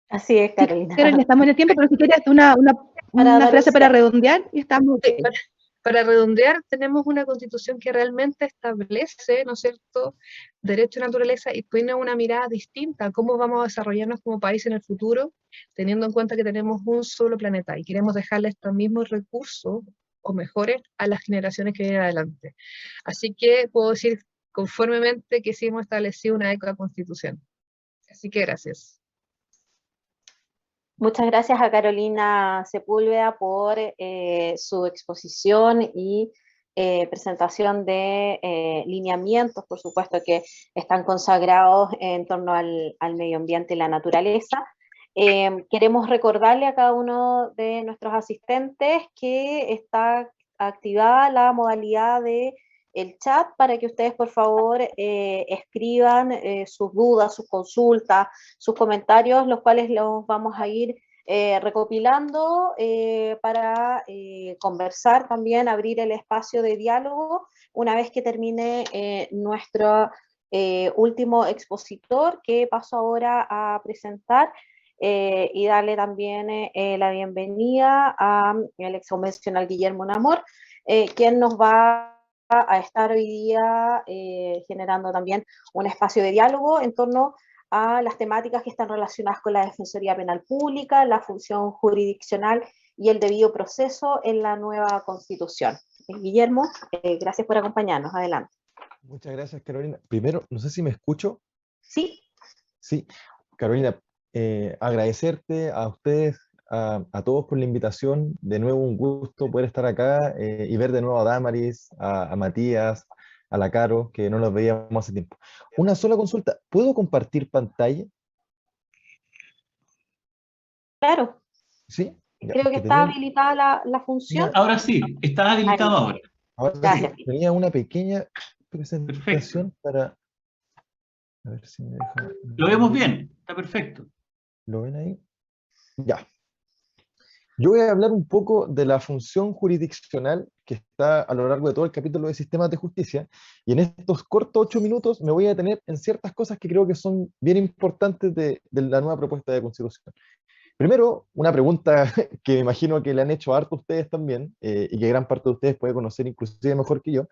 Así es, Carolina. Sí, Carolina, estamos en el tiempo, pero si quieres una frase para redondear, y estamos... Para redondear, tenemos una constitución que realmente establece, ¿no es cierto?, derecho a naturaleza y tiene una mirada distinta a cómo vamos a desarrollarnos como país en el futuro, teniendo en cuenta que tenemos un solo planeta y queremos dejarle estos mismos recursos o mejores a las generaciones que vienen adelante. Así que puedo decir conformemente que sí hemos establecido una adecuada constitución. Así que gracias. Muchas gracias a Carolina Sepúlveda por su exposición y presentación de lineamientos, por supuesto, que están consagrados en torno al medio ambiente y la naturaleza. Queremos recordarle a cada uno de nuestros asistentes que está activada la modalidad de el chat para que ustedes, por favor, escriban sus dudas, sus consultas, sus comentarios, los cuales los vamos a ir recopilando para conversar también, abrir el espacio de diálogo una vez que termine nuestro último expositor, que paso ahora a presentar y darle también la bienvenida al exconvencional Guillermo Namor, quien nos va a estar hoy día generando también un espacio de diálogo en torno a las temáticas que están relacionadas con la Defensoría Penal Pública, la función jurisdiccional y el debido proceso en la nueva Constitución. Guillermo, gracias por acompañarnos. Adelante. Muchas gracias, Carolina. Primero, no sé si me escucho. Sí. Sí, Carolina, agradecerte a ustedes, a todos por la invitación. De nuevo un gusto poder estar acá y ver de nuevo a Damaris, a Matías, a la Caro, que no los veíamos hace tiempo. Una sola consulta, ¿puedo compartir pantalla? Claro. ¿Sí? Ya, creo que está habilitada la función. Ahora sí, está habilitado ahora. Ahora sí, tenía una pequeña presentación para... A ver si me deja... Lo vemos bien, está perfecto. ¿Lo ven ahí? Ya. Yo voy a hablar un poco de la función jurisdiccional que está a lo largo de todo el capítulo de sistemas de justicia, y en estos cortos 8 minutos me voy a detener en ciertas cosas que creo que son bien importantes de la nueva propuesta de constitución. Primero, una pregunta que me imagino que le han hecho harto a ustedes también, y que gran parte de ustedes puede conocer inclusive mejor que yo: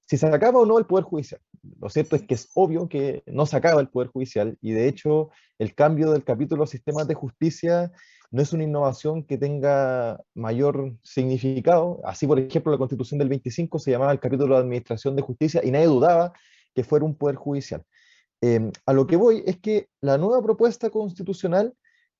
si se acaba o no el Poder Judicial. Lo cierto es que es obvio que no se acaba el Poder Judicial, y de hecho el cambio del capítulo Sistemas de Justicia no es una innovación que tenga mayor significado. Así, por ejemplo, la Constitución del 25 se llamaba el capítulo de Administración de Justicia y nadie dudaba que fuera un Poder Judicial. A lo que voy es que la nueva propuesta constitucional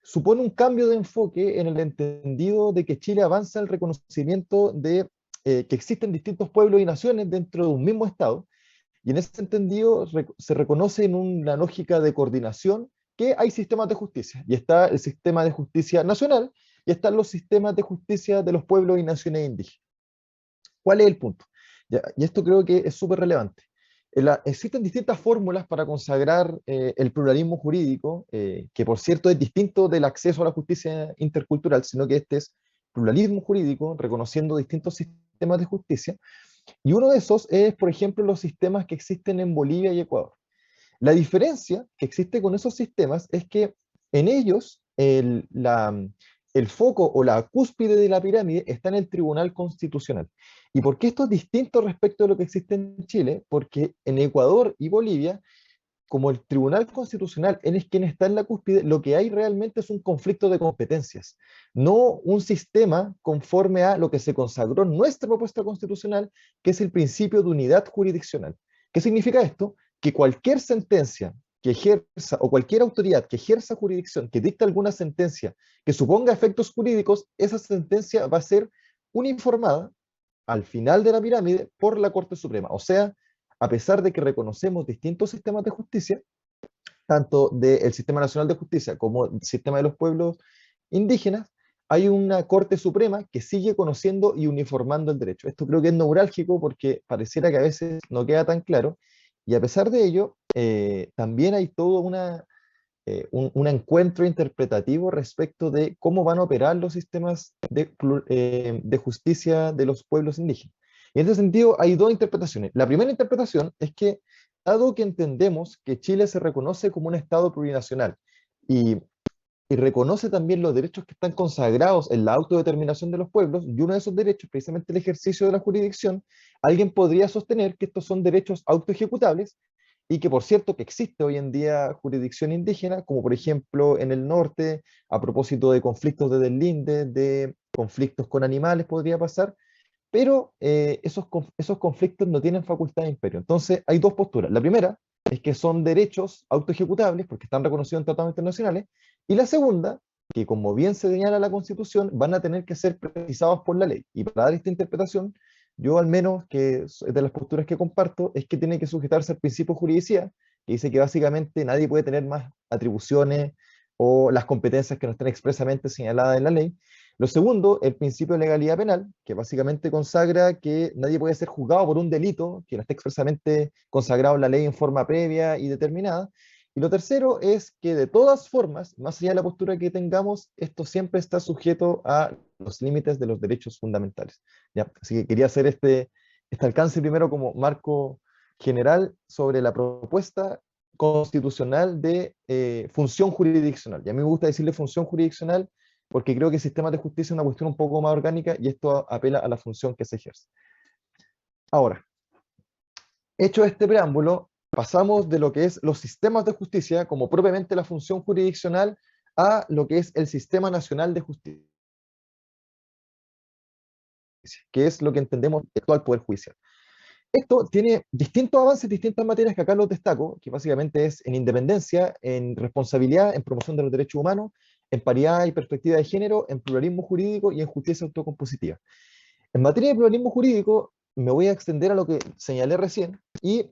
supone un cambio de enfoque en el entendido de que Chile avanza en el reconocimiento de que existen distintos pueblos y naciones dentro de un mismo Estado, y en ese entendido se reconoce en una lógica de coordinación que hay sistemas de justicia, y está el sistema de justicia nacional, y están los sistemas de justicia de los pueblos y naciones indígenas. ¿Cuál es el punto? Y esto creo que es súper relevante. Existen distintas fórmulas para consagrar el pluralismo jurídico, que por cierto es distinto del acceso a la justicia intercultural, sino que este es pluralismo jurídico, reconociendo distintos sistemas de justicia, y uno de esos es, por ejemplo, los sistemas que existen en Bolivia y Ecuador. La diferencia que existe con esos sistemas es que en ellos el foco o la cúspide de la pirámide está en el Tribunal Constitucional. ¿Y por qué esto es distinto respecto a lo que existe en Chile? Porque en Ecuador y Bolivia, como el Tribunal Constitucional es quien está en la cúspide, lo que hay realmente es un conflicto de competencias, no un sistema conforme a lo que se consagró en nuestra propuesta constitucional, que es el principio de unidad jurisdiccional. ¿Qué significa esto? Que cualquier sentencia que ejerza, o cualquier autoridad que ejerza jurisdicción, que dicta alguna sentencia que suponga efectos jurídicos, esa sentencia va a ser uniformada al final de la pirámide por la Corte Suprema. O sea, a pesar de que reconocemos distintos sistemas de justicia, tanto del Sistema Nacional de Justicia como el sistema de los pueblos indígenas, hay una Corte Suprema que sigue conociendo y uniformando el derecho. Esto creo que es neurálgico porque pareciera que a veces no queda tan claro, y a pesar de ello, también hay todo un encuentro interpretativo respecto de cómo van a operar los sistemas de justicia de los pueblos indígenas. Y en ese sentido hay dos interpretaciones. La primera interpretación es que, dado que entendemos que Chile se reconoce como un Estado plurinacional y reconoce también los derechos que están consagrados en la autodeterminación de los pueblos, y uno de esos derechos, precisamente el ejercicio de la jurisdicción, alguien podría sostener que estos son derechos autoejecutables, y que por cierto que existe hoy en día jurisdicción indígena, como por ejemplo en el norte, a propósito de conflictos de deslinde, de conflictos con animales podría pasar, pero esos conflictos no tienen facultad de imperio. Entonces hay dos posturas. La primera es que son derechos autoejecutables porque están reconocidos en tratados internacionales, y la segunda, que como bien se señala la Constitución, van a tener que ser precisados por la ley. Y para dar esta interpretación, yo al menos, que es de las posturas que comparto, es que tiene que sujetarse al principio de juridicidad, que dice que básicamente nadie puede tener más atribuciones o las competencias que no estén expresamente señaladas en la ley. Lo segundo, el principio de legalidad penal, que básicamente consagra que nadie puede ser juzgado por un delito que no esté expresamente consagrado en la ley en forma previa y determinada. Y lo tercero es que de todas formas, más allá de la postura que tengamos, esto siempre está sujeto a los límites de los derechos fundamentales. ¿Ya? Así que quería hacer este alcance primero como marco general sobre la propuesta constitucional de función jurisdiccional. Y a mí me gusta decirle función jurisdiccional porque creo que el sistema de justicia es una cuestión un poco más orgánica y esto apela a la función que se ejerce. Ahora, hecho este preámbulo, pasamos de lo que es los sistemas de justicia, como propiamente la función jurisdiccional, a lo que es el Sistema Nacional de Justicia, que es lo que entendemos el actual Poder Judicial. Esto tiene distintos avances, distintas materias que acá los destaco, que básicamente es en independencia, en responsabilidad, en promoción de los derechos humanos, en paridad y perspectiva de género, en pluralismo jurídico y en justicia autocompositiva. En materia de pluralismo jurídico, me voy a extender a lo que señalé recién y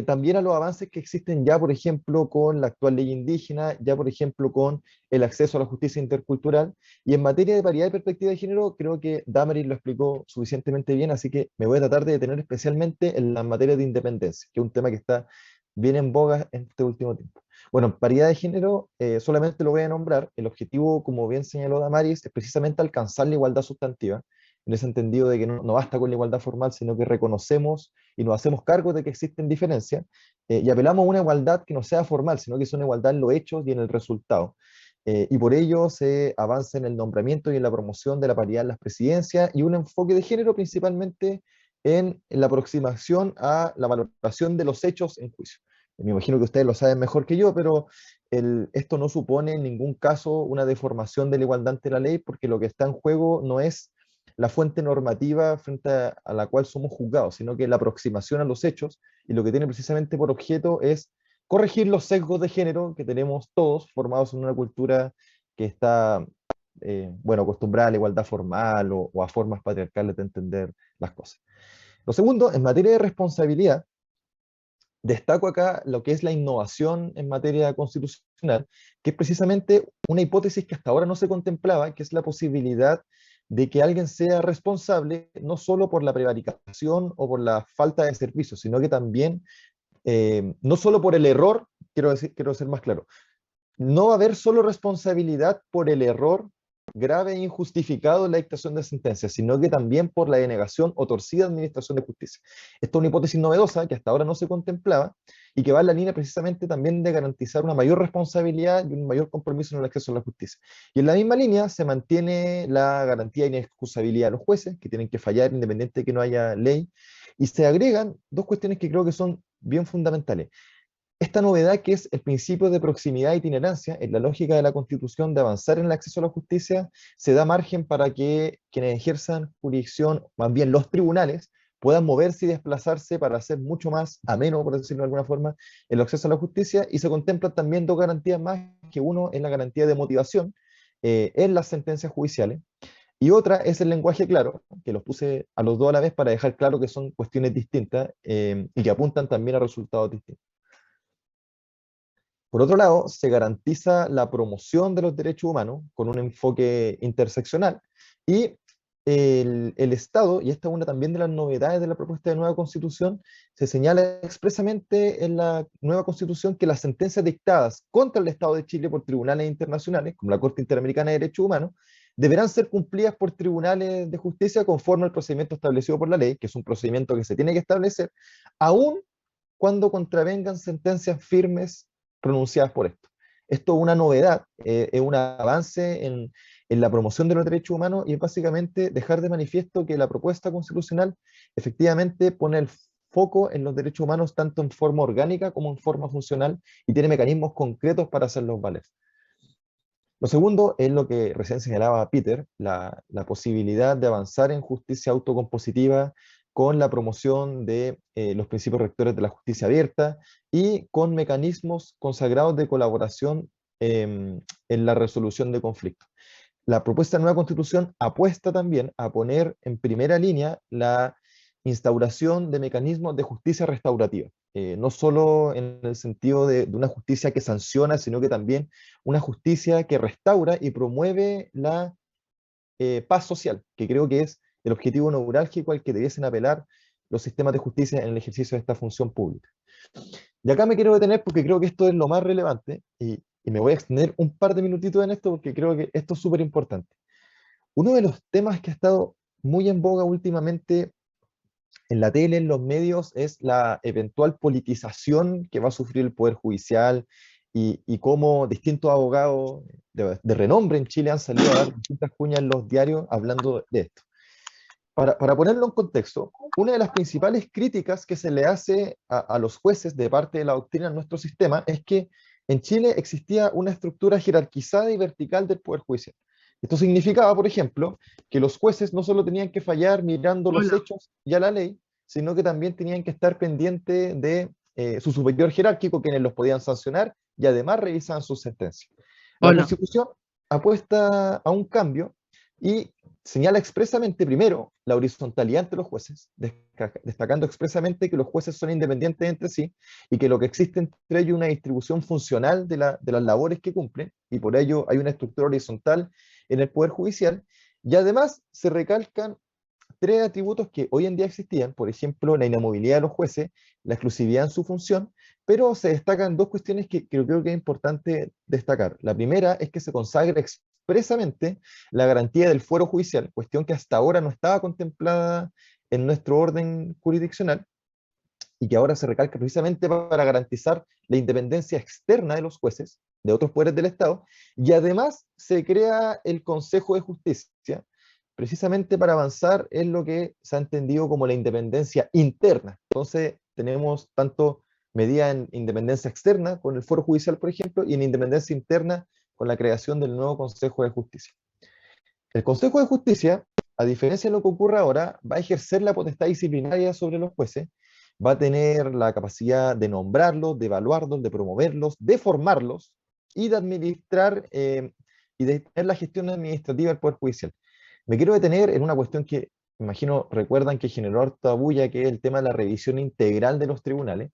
también a los avances que existen ya, por ejemplo, con la actual ley indígena, ya, por ejemplo, con el acceso a la justicia intercultural. Y en materia de paridad y perspectiva de género, creo que Damaris lo explicó suficientemente bien, así que me voy a tratar de detener especialmente en la materia de independencia, que es un tema que está bien en boga en este último tiempo. Bueno, paridad de género, solamente lo voy a nombrar. El objetivo, como bien señaló Damaris, es precisamente alcanzar la igualdad sustantiva, en ese entendido de que no basta con la igualdad formal, sino que reconocemos y nos hacemos cargo de que existen diferencias, y apelamos a una igualdad que no sea formal, sino que es una igualdad en los hechos y en el resultado. Y por ello se avanza en el nombramiento y en la promoción de la paridad en las presidencias, y un enfoque de género principalmente en la aproximación a la valoración de los hechos en juicio. Me imagino que ustedes lo saben mejor que yo, pero esto no supone en ningún caso una deformación de la igualdad ante la ley, porque lo que está en juego no es la fuente normativa frente a la cual somos juzgados, sino que la aproximación a los hechos, y lo que tiene precisamente por objeto es corregir los sesgos de género que tenemos todos formados en una cultura que está bueno, acostumbrada a la igualdad formal o a formas patriarcales de entender las cosas. Lo segundo, en materia de responsabilidad, destaco acá lo que es la innovación en materia constitucional, que es precisamente una hipótesis que hasta ahora no se contemplaba, que es la posibilidad de que alguien sea responsable no solo por la prevaricación o por la falta de servicio, sino que también, no solo por el error, quiero ser más claro, no va a haber solo responsabilidad por el error grave e injustificado en la dictación de sentencias, sino que también por la denegación o torcida administración de justicia. Esta es una hipótesis novedosa que hasta ahora no se contemplaba y que va en la línea precisamente también de garantizar una mayor responsabilidad y un mayor compromiso en el acceso a la justicia. Y en la misma línea se mantiene la garantía de inexcusabilidad de los jueces, que tienen que fallar independiente de que no haya ley, y se agregan dos cuestiones que creo que son bien fundamentales. Esta novedad, que es el principio de proximidad e itinerancia, en la lógica de la Constitución de avanzar en el acceso a la justicia, se da margen para que quienes ejerzan jurisdicción, más bien los tribunales, puedan moverse y desplazarse para hacer mucho más ameno, por decirlo de alguna forma, el acceso a la justicia, y se contemplan también dos garantías más, que uno es la garantía de motivación en las sentencias judiciales, y otra es el lenguaje claro, que los puse a los dos a la vez para dejar claro que son cuestiones distintas y que apuntan también a resultados distintos. Por otro lado, se garantiza la promoción de los derechos humanos con un enfoque interseccional y el Estado, y esta es una también de las novedades de la propuesta de nueva Constitución, se señala expresamente en la nueva Constitución que las sentencias dictadas contra el Estado de Chile por tribunales internacionales, como la Corte Interamericana de Derechos Humanos, deberán ser cumplidas por tribunales de justicia conforme al procedimiento establecido por la ley, que es un procedimiento que se tiene que establecer, aun cuando contravengan sentencias firmes pronunciadas por esto. Esto es una novedad, es un avance en la promoción de los derechos humanos y es básicamente dejar de manifiesto que la propuesta constitucional efectivamente pone el foco en los derechos humanos tanto en forma orgánica como en forma funcional y tiene mecanismos concretos para hacerlos valer. Lo segundo es lo que recién señalaba Peter, la posibilidad de avanzar en justicia autocompositiva con la promoción de los principios rectores de la justicia abierta y con mecanismos consagrados de colaboración en la resolución de conflictos. La propuesta de nueva Constitución apuesta también a poner en primera línea la instauración de mecanismos de justicia restaurativa, no solo en el sentido de una justicia que sanciona, sino que también una justicia que restaura y promueve la paz social, que creo que es el objetivo neurálgico al que debiesen apelar los sistemas de justicia en el ejercicio de esta función pública. Y acá me quiero detener porque creo que esto es lo más relevante y me voy a extender un par de minutitos en esto porque creo que esto es súper importante. Uno de los temas que ha estado muy en boga últimamente en la tele, en los medios, es la eventual politización que va a sufrir el Poder Judicial y cómo distintos abogados de renombre en Chile han salido a dar distintas cuñas en los diarios hablando de esto. Para ponerlo en contexto, una de las principales críticas que se le hace a los jueces de parte de la doctrina en nuestro sistema es que en Chile existía una estructura jerarquizada y vertical del Poder Judicial. Esto significaba, por ejemplo, que los jueces no solo tenían que fallar mirando los hechos y a la ley, sino que también tenían que estar pendientes de su superior jerárquico, quienes los podían sancionar y además revisaban sus sentencias. La Constitución apuesta a un cambio y señala expresamente, primero, la horizontalidad entre los jueces, destacando expresamente que los jueces son independientes entre sí y que lo que existe entre ellos es una distribución funcional de las labores que cumplen, y por ello hay una estructura horizontal en el Poder Judicial, y además se recalcan tres atributos que hoy en día existían, por ejemplo, la inamovilidad de los jueces, la exclusividad en su función, pero se destacan dos cuestiones que creo que es importante destacar. La primera es que se consagra expresamente la garantía del fuero judicial, cuestión que hasta ahora no estaba contemplada en nuestro orden jurisdiccional y que ahora se recalca precisamente para garantizar la independencia externa de los jueces, de otros poderes del Estado, y además se crea el Consejo de Justicia, precisamente para avanzar en lo que se ha entendido como la independencia interna. Entonces tenemos tanto medida en independencia externa con el fuero judicial, por ejemplo, y en independencia interna con la creación del nuevo Consejo de Justicia. El Consejo de Justicia, a diferencia de lo que ocurre ahora, va a ejercer la potestad disciplinaria sobre los jueces, va a tener la capacidad de nombrarlos, de evaluarlos, de promoverlos, de formarlos y de administrar y detener la gestión administrativa del Poder Judicial. Me quiero detener en una cuestión que, imagino, recuerdan que generó harta bulla, que es el tema de la revisión integral de los tribunales.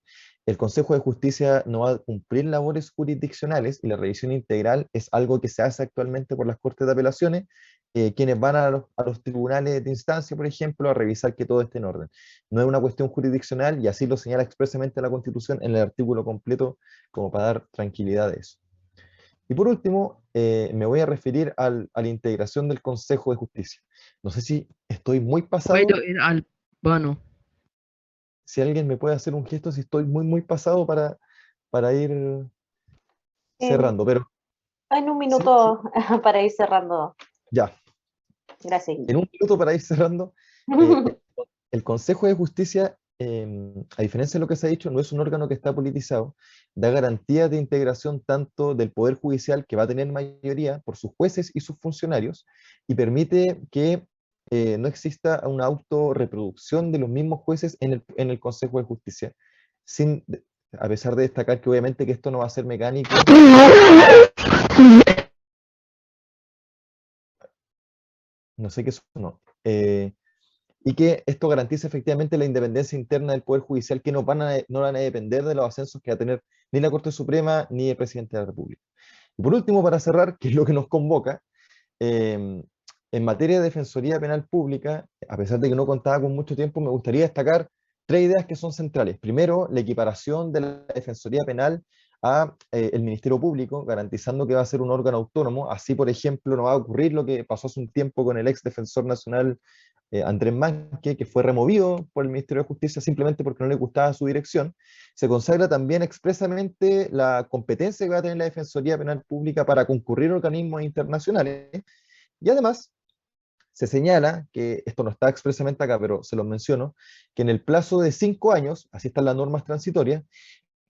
El Consejo de Justicia no va a cumplir labores jurisdiccionales y la revisión integral es algo que se hace actualmente por las Cortes de Apelaciones, quienes van a los tribunales de instancia, por ejemplo, a revisar que todo esté en orden. No es una cuestión jurisdiccional y así lo señala expresamente la Constitución en el artículo completo, como para dar tranquilidad de eso. Y por último, me voy a referir a la integración del Consejo de Justicia. No sé si estoy muy pasado. Albano. Si alguien me puede hacer un gesto, si estoy muy pasado para ir cerrando, pero... En un minuto para ir cerrando. Ya. Gracias. En un minuto para ir cerrando, el Consejo de Justicia, a diferencia de lo que se ha dicho, no es un órgano que está politizado, da garantías de integración tanto del Poder Judicial, que va a tener mayoría por sus jueces y sus funcionarios, y permite que no exista una autorreproducción de los mismos jueces en el Consejo de Justicia, a pesar de destacar que obviamente que esto no va a ser mecánico. No sé qué sonó. Y que esto garantiza efectivamente la independencia interna del Poder Judicial, que no van a depender de los ascensos que va a tener ni la Corte Suprema ni el Presidente de la República. Y por último, para cerrar, que es lo que nos convoca, en materia de Defensoría Penal Pública, a pesar de que no contaba con mucho tiempo, me gustaría destacar 3 ideas que son centrales. Primero, la equiparación de la Defensoría Penal a el Ministerio Público, garantizando que va a ser un órgano autónomo. Así, por ejemplo, no va a ocurrir lo que pasó hace un tiempo con el ex defensor nacional Andrés Manque, que fue removido por el Ministerio de Justicia simplemente porque no le gustaba su dirección. Se consagra también expresamente la competencia que va a tener la Defensoría Penal Pública para concurrir a organismos internacionales, y además se señala, que esto no está expresamente acá, pero se lo menciono, que en el plazo de 5 años, así están las normas transitorias,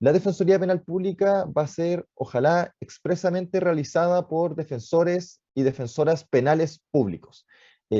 la Defensoría Penal Pública va a ser, ojalá, expresamente realizada por defensores y defensoras penales públicos.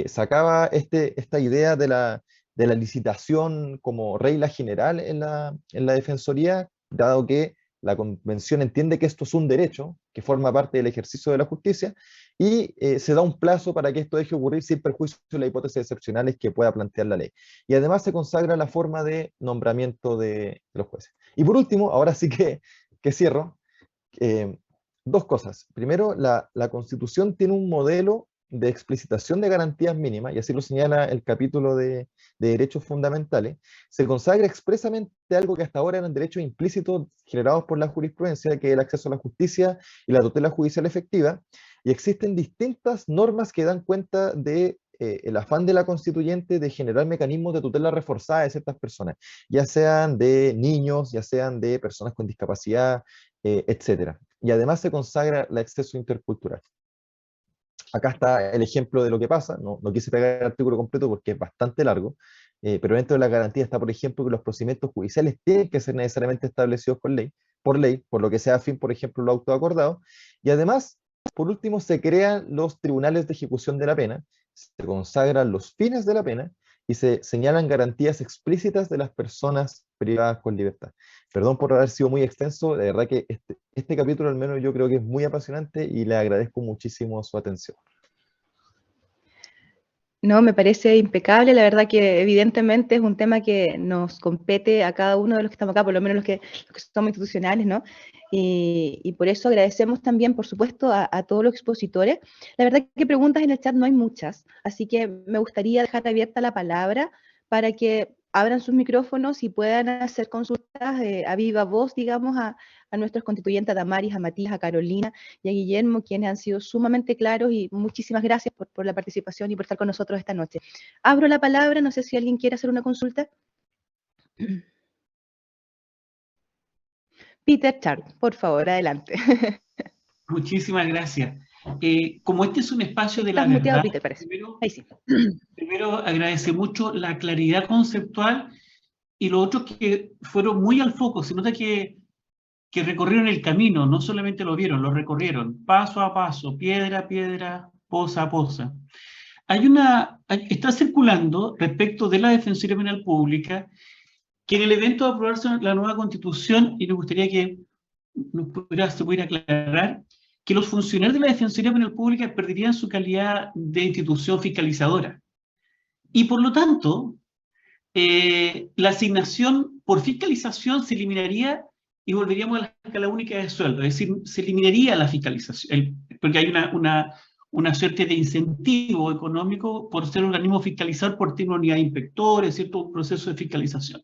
Sacaba esta idea de la licitación como regla general en la Defensoría, dado que la Convención entiende que esto es un derecho que forma parte del ejercicio de la justicia, y se da un plazo para que esto deje ocurrir sin perjuicio de las hipótesis excepcionales que pueda plantear la ley. Y además se consagra la forma de nombramiento de los jueces. Y por último, ahora sí que cierro, 2 cosas. Primero, la Constitución tiene un modelo de explicitación de garantías mínimas, y así lo señala el capítulo de derechos fundamentales. Se consagra expresamente algo que hasta ahora eran derechos implícitos generados por la jurisprudencia, que es el acceso a la justicia y la tutela judicial efectiva, y existen distintas normas que dan cuenta de el afán de la constituyente de generar mecanismos de tutela reforzada de ciertas personas, ya sean de niños, ya sean de personas con discapacidad, etc. Y además se consagra el acceso intercultural. Acá está el ejemplo de lo que pasa. No quise pegar el artículo completo porque es bastante largo, pero dentro de la garantía está, por ejemplo, que los procedimientos judiciales tienen que ser necesariamente establecidos por ley, por lo que sea fin, por ejemplo, lo autoacordado. Y además, por último, se crean los tribunales de ejecución de la pena, se consagran los fines de la pena y se señalan garantías explícitas de las personas privadas con libertad. Perdón por haber sido muy extenso, de verdad que este capítulo al menos yo creo que es muy apasionante y le agradezco muchísimo su atención. No, me parece impecable, la verdad que evidentemente es un tema que nos compete a cada uno de los que estamos acá, por lo menos los que somos institucionales, ¿no? Y por eso agradecemos también, por supuesto, a todos los expositores. La verdad que preguntas en el chat no hay muchas, así que me gustaría dejar abierta la palabra para que abran sus micrófonos y puedan hacer consultas a viva voz, digamos, a nuestros constituyentes, a Damaris, a Matías, a Carolina y a Guillermo, quienes han sido sumamente claros, y muchísimas gracias por la participación y por estar con nosotros esta noche. Abro la palabra, no sé si alguien quiere hacer una consulta. Peter Char, por favor, adelante. Muchísimas gracias. Como este es un espacio de la Estás muteado, verdad, Peter, parece. Ahí sí. Primero agradece mucho la claridad conceptual, y lo otro que fueron muy al foco. Se nota que recorrieron el camino, no solamente lo vieron, lo recorrieron paso a paso, piedra a piedra, poza a poza. Está circulando respecto de la Defensoría Penal Pública que en el evento de aprobarse la nueva Constitución, y nos gustaría que se pudiera aclarar, que los funcionarios de la Defensoría Penal Pública perderían su calidad de institución fiscalizadora. Y por lo tanto, la asignación por fiscalización se eliminaría y volveríamos a la escala única de sueldo. Es decir, se eliminaría la fiscalización, porque hay una suerte de incentivo económico por ser organismo fiscalizador, por tener una unidad de inspectores, cierto proceso de fiscalización.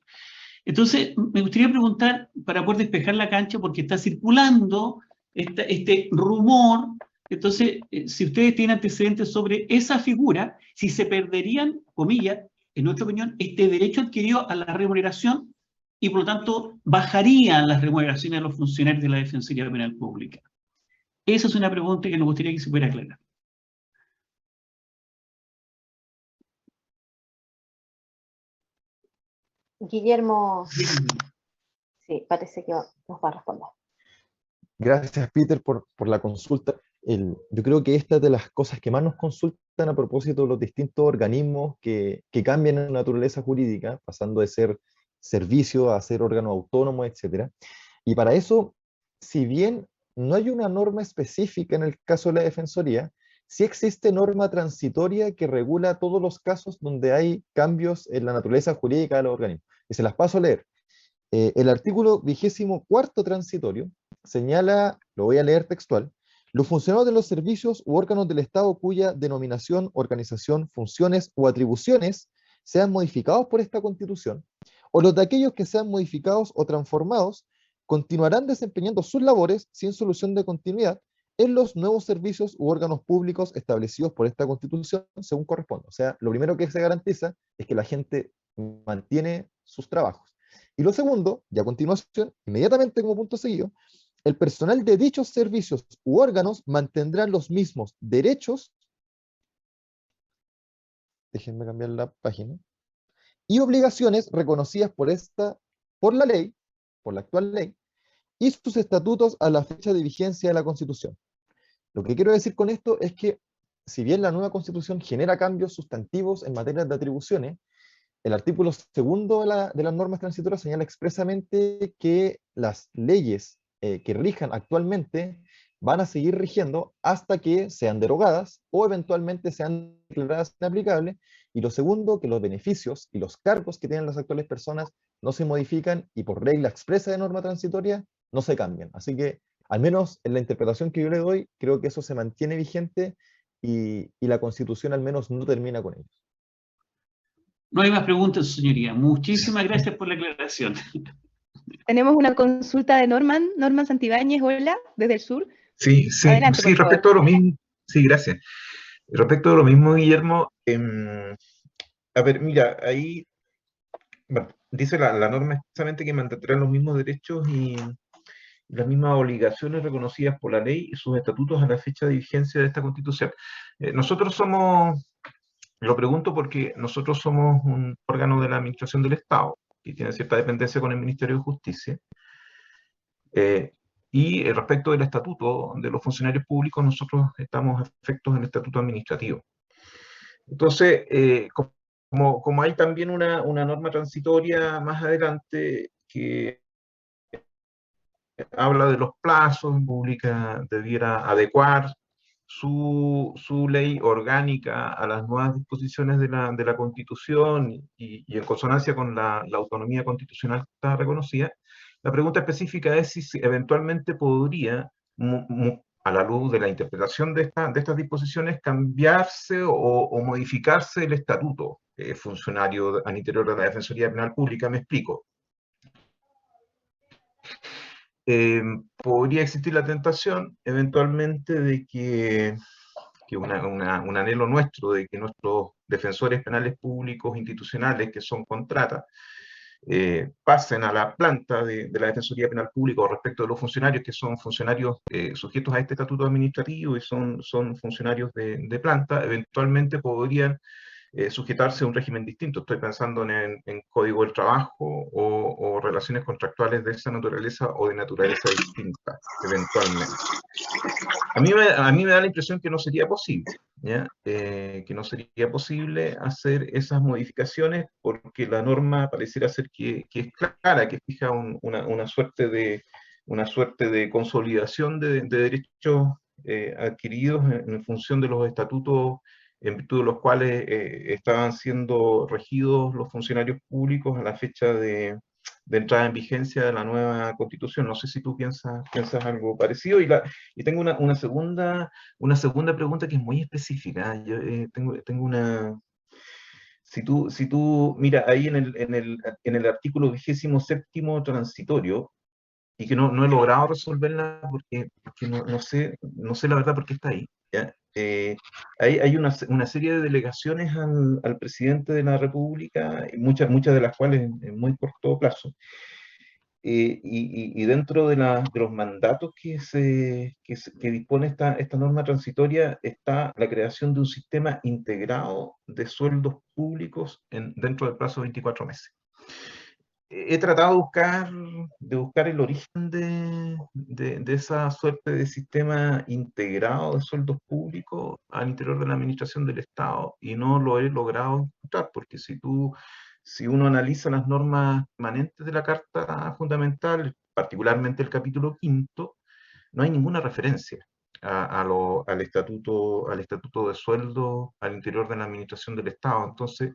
Entonces, me gustaría preguntar, para poder despejar la cancha, porque está circulando este rumor. Entonces, si ustedes tienen antecedentes sobre esa figura, si se perderían, comillas, en nuestra opinión, este derecho adquirido a la remuneración y por lo tanto bajarían las remuneraciones de los funcionarios de la Defensoría Penal Pública. Esa es una pregunta que nos gustaría que se pudiera aclarar. Guillermo, sí, parece que nos va a responder. Gracias, Peter, por la consulta. Yo creo que esta es de las cosas que más nos consultan a propósito de los distintos organismos que cambian en naturaleza jurídica, pasando de ser servicio a ser órgano autónomo, etc. Y para eso, si bien no hay una norma específica en el caso de la Defensoría, sí existe norma transitoria que regula todos los casos donde hay cambios en la naturaleza jurídica de los organismos. Y se las paso a leer. El artículo 24º transitorio señala, lo voy a leer textual: los funcionarios de los servicios u órganos del Estado cuya denominación, organización, funciones o atribuciones sean modificados por esta Constitución, o los de aquellos que sean modificados o transformados, continuarán desempeñando sus labores sin solución de continuidad en los nuevos servicios u órganos públicos establecidos por esta Constitución según corresponda. O sea, lo primero que se garantiza es que la gente mantiene sus trabajos. Y lo segundo, y a continuación, inmediatamente como punto seguido, el personal de dichos servicios u órganos mantendrán los mismos derechos, déjenme cambiar la página, y obligaciones reconocidas por la ley, por la actual ley, y sus estatutos a la fecha de vigencia de la Constitución. Lo que quiero decir con esto es que, si bien la nueva Constitución genera cambios sustantivos en materia de atribuciones, el artículo 2 de las normas transitorias señala expresamente que las leyes que rijan actualmente van a seguir rigiendo hasta que sean derogadas o eventualmente sean declaradas inaplicables. Y lo segundo, que los beneficios y los cargos que tienen las actuales personas no se modifican y por regla expresa de norma transitoria no se cambian. Así que, al menos en la interpretación que yo le doy, creo que eso se mantiene vigente y la Constitución al menos no termina con ellos. No hay más preguntas, señoría. Muchísimas gracias por la aclaración. Tenemos una consulta de Norman Santibáñez, hola, desde el sur. Sí, Adelante, sí, respecto a lo mismo, sí, gracias. Respecto a lo mismo, Guillermo, a ver, mira, ahí bueno, dice la norma expresamente que mantendrán los mismos derechos y las mismas obligaciones reconocidas por la ley y sus estatutos a la fecha de vigencia de esta Constitución. Nosotros somos, lo pregunto porque nosotros somos un órgano de la Administración del Estado, que tiene cierta dependencia con el Ministerio de Justicia, y respecto del estatuto de los funcionarios públicos, nosotros estamos efectos en el estatuto administrativo. Entonces, como hay también una norma transitoria más adelante que habla de los plazos, la República debiera adecuar su ley orgánica a las nuevas disposiciones de la Constitución y en consonancia con la autonomía constitucional que está reconocida. La pregunta específica es si eventualmente podría, a la luz de la interpretación de estas disposiciones, cambiarse o modificarse el estatuto funcionario al interior de la Defensoría Penal Pública. Me explico. Podría existir la tentación eventualmente de que un anhelo nuestro de que nuestros defensores penales públicos institucionales, que son contratas, pasen a la planta de la Defensoría Penal Pública respecto de los funcionarios que son funcionarios sujetos a este estatuto administrativo y son funcionarios de planta, eventualmente podrían sujetarse a un régimen distinto. Estoy pensando en código del trabajo o relaciones contractuales de esa naturaleza o de naturaleza distinta, eventualmente. A mí me da la impresión que no sería posible, ¿ya? Que no sería posible hacer esas modificaciones porque la norma pareciera ser que es clara, que fija una suerte de consolidación de derechos adquiridos en función de los estatutos en virtud de los cuales estaban siendo regidos los funcionarios públicos a la fecha de entrada en vigencia de la nueva Constitución. No sé si tú piensas algo parecido. Y tengo una segunda pregunta que es muy específica. Yo tengo una... Si tú mira, ahí en el artículo 27º transitorio, y que no he logrado resolverla porque no sé la verdad por qué está ahí, ¿ya? Hay una serie de delegaciones al presidente de la República, y muchas de las cuales en muy corto plazo. Y dentro de los mandatos que dispone esta norma transitoria está la creación de un sistema integrado de sueldos públicos dentro del plazo de 24 meses. He tratado de buscar el origen de esa suerte de sistema integrado de sueldos públicos al interior de la administración del Estado y no lo he logrado encontrar, porque si uno analiza las normas permanentes de la Carta Fundamental, particularmente el capítulo 5, no hay ninguna referencia al estatuto de sueldo al interior de la administración del Estado. Entonces,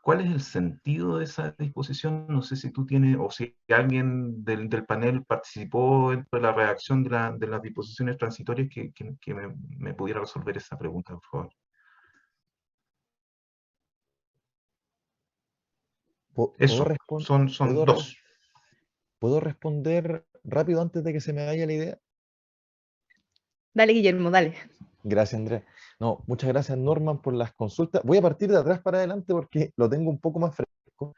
¿cuál es el sentido de esa disposición? No sé si tú tienes, o si alguien del panel participó dentro de la redacción de las disposiciones transitorias que me pudiera resolver esa pregunta, por favor. Eso, son dos. ¿Puedo responder rápido antes de que se me vaya la idea? Dale, Guillermo, dale. Gracias, Andrea. No, muchas gracias, Norman, por las consultas. Voy a partir de atrás para adelante porque lo tengo un poco más fresco.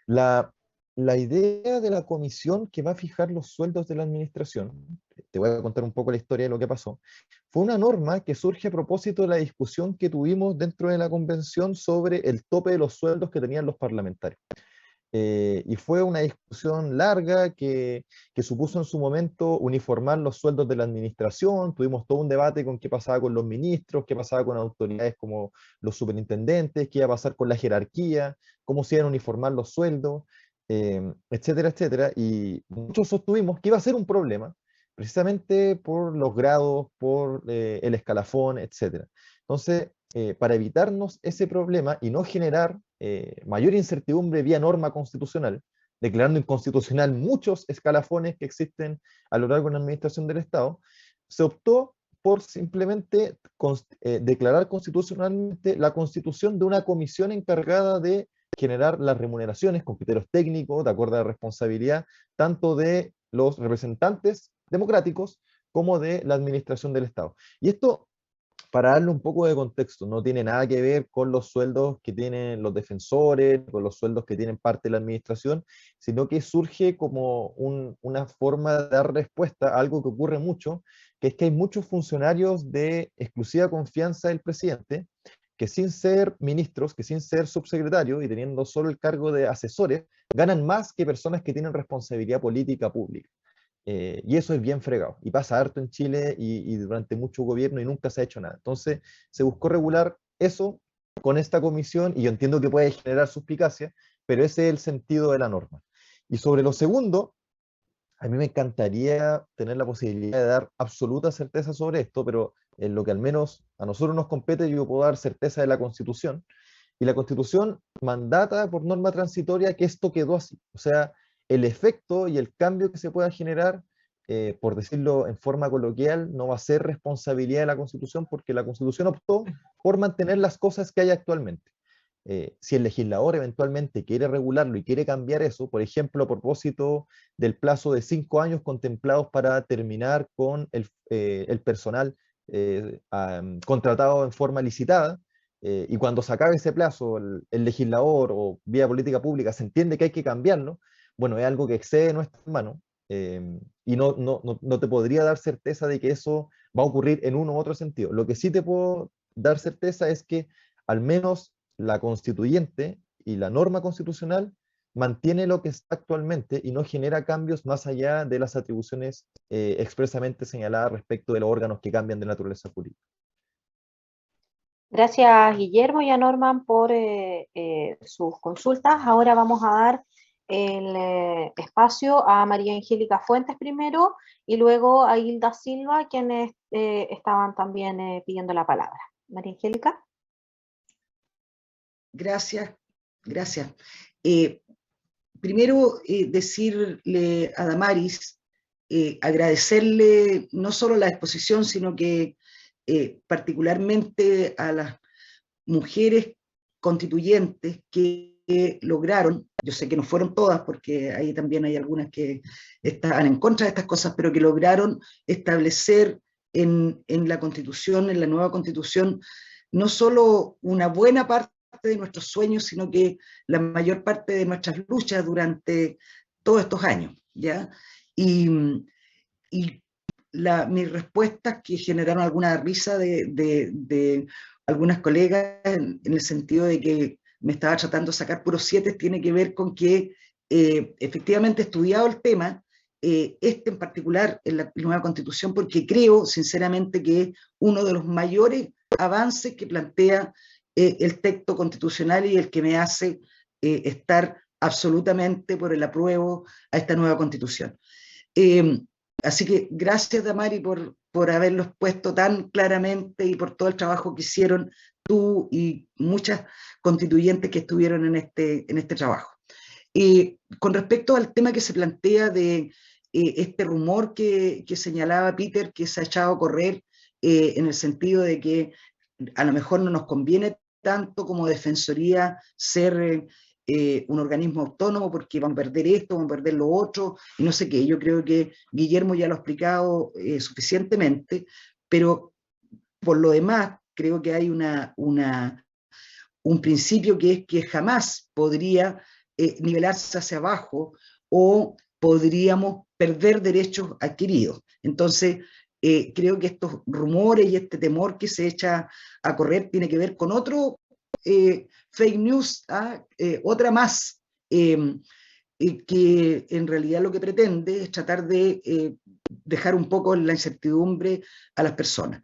La idea de la comisión que va a fijar los sueldos de la administración, te voy a contar un poco la historia de lo que pasó, fue una norma que surge a propósito de la discusión que tuvimos dentro de la convención sobre el tope de los sueldos que tenían los parlamentarios. Y fue una discusión larga que supuso en su momento uniformar los sueldos de la administración. Tuvimos todo un debate con qué pasaba con los ministros, qué pasaba con autoridades como los superintendentes, qué iba a pasar con la jerarquía, cómo se iban a uniformar los sueldos, etcétera, etcétera. Y muchos sostuvimos que iba a ser un problema, precisamente por los grados, por el escalafón, etcétera. Entonces, para evitarnos ese problema y no generar mayor incertidumbre vía norma constitucional, declarando inconstitucional muchos escalafones que existen a lo largo de la administración del Estado, se optó por simplemente declarar constitucionalmente la constitución de una comisión encargada de generar las remuneraciones con criterios técnicos, de acuerdo a la responsabilidad, tanto de los representantes democráticos como de la administración del Estado. Y esto, para darle un poco de contexto, no tiene nada que ver con los sueldos que tienen los defensores, con los sueldos que tienen parte de la administración, sino que surge como una forma de dar respuesta a algo que ocurre mucho, que es que hay muchos funcionarios de exclusiva confianza del presidente, que sin ser ministros, que sin ser subsecretarios y teniendo solo el cargo de asesores, ganan más que personas que tienen responsabilidad política pública. Y eso es bien fregado, y pasa harto en Chile y durante mucho gobierno y nunca se ha hecho nada. Entonces se buscó regular eso con esta comisión, y yo entiendo que puede generar suspicacia, pero ese es el sentido de la norma. Y sobre lo segundo, a mí me encantaría tener la posibilidad de dar absoluta certeza sobre esto, pero en lo que al menos a nosotros nos compete, yo puedo dar certeza de la Constitución, y la Constitución mandata por norma transitoria que esto quedó así. O sea, el efecto y el cambio que se pueda generar, por decirlo en forma coloquial, no va a ser responsabilidad de la Constitución, porque la Constitución optó por mantener las cosas que hay actualmente. Si el legislador eventualmente quiere regularlo y quiere cambiar eso, por ejemplo, a propósito del plazo de 5 años contemplados para terminar con el personal contratado en forma licitada, y cuando se acabe ese plazo, el legislador o vía política pública se entiende que hay que cambiarlo, bueno, es algo que excede nuestras manos, y no te podría dar certeza de que eso va a ocurrir en uno u otro sentido. Lo que sí te puedo dar certeza es que al menos la constituyente y la norma constitucional mantiene lo que está actualmente y no genera cambios más allá de las atribuciones expresamente señaladas respecto de los órganos que cambian de naturaleza jurídica. Gracias, Guillermo y a Norman por sus consultas. Ahora vamos a dar el espacio a María Angélica Fuentes primero, y luego a Hilda Silva, quien estaban también pidiendo la palabra. María Angélica. Gracias, gracias. Primero, decirle a Damaris, agradecerle no solo la exposición, sino que particularmente a las mujeres constituyentes que lograron, yo sé que no fueron todas, porque ahí también hay algunas que estaban en contra de estas cosas, pero que lograron establecer en la Constitución, en la nueva Constitución, no solo una buena parte de nuestros sueños, sino que la mayor parte de nuestras luchas durante todos estos años, ¿ya? Y mis respuestas, que generaron alguna risa de algunas colegas, en el sentido de que me estaba tratando de sacar puros 7, tiene que ver con que efectivamente he estudiado el tema, este en particular en la nueva Constitución, porque creo sinceramente que es uno de los mayores avances que plantea el texto constitucional y el que me hace estar absolutamente por el apruebo a esta nueva Constitución. Así que gracias, Damari, por haberlo expuesto tan claramente y por todo el trabajo que hicieron tú y muchas constituyentes que estuvieron en este trabajo. Con respecto al tema que se plantea de este rumor que señalaba Peter, que se ha echado a correr en el sentido de que a lo mejor no nos conviene tanto como Defensoría ser un organismo autónomo porque van a perder esto, van a perder lo otro, y no sé qué. Yo creo que Guillermo ya lo ha explicado suficientemente, pero por lo demás creo que hay un principio que es que jamás podría nivelarse hacia abajo o podríamos perder derechos adquiridos. Entonces, creo que estos rumores y este temor que se echa a correr tiene que ver con otro fake news, otra más, que en realidad lo que pretende es tratar de dejar un poco la incertidumbre a las personas.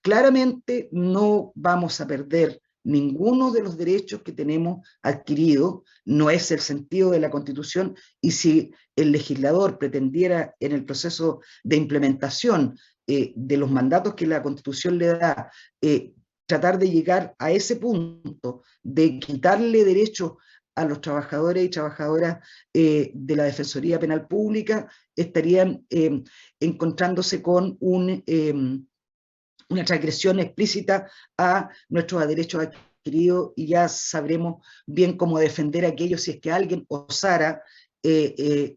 Claramente no vamos a perder ninguno de los derechos que tenemos adquiridos, no es el sentido de la Constitución, y si el legislador pretendiera en el proceso de implementación de los mandatos que la Constitución le da, tratar de llegar a ese punto de quitarle derechos a los trabajadores y trabajadoras de la Defensoría Penal Pública, estarían encontrándose con una transgresión explícita a nuestros derechos adquiridos, y ya sabremos bien cómo defender a aquellos si es que alguien osara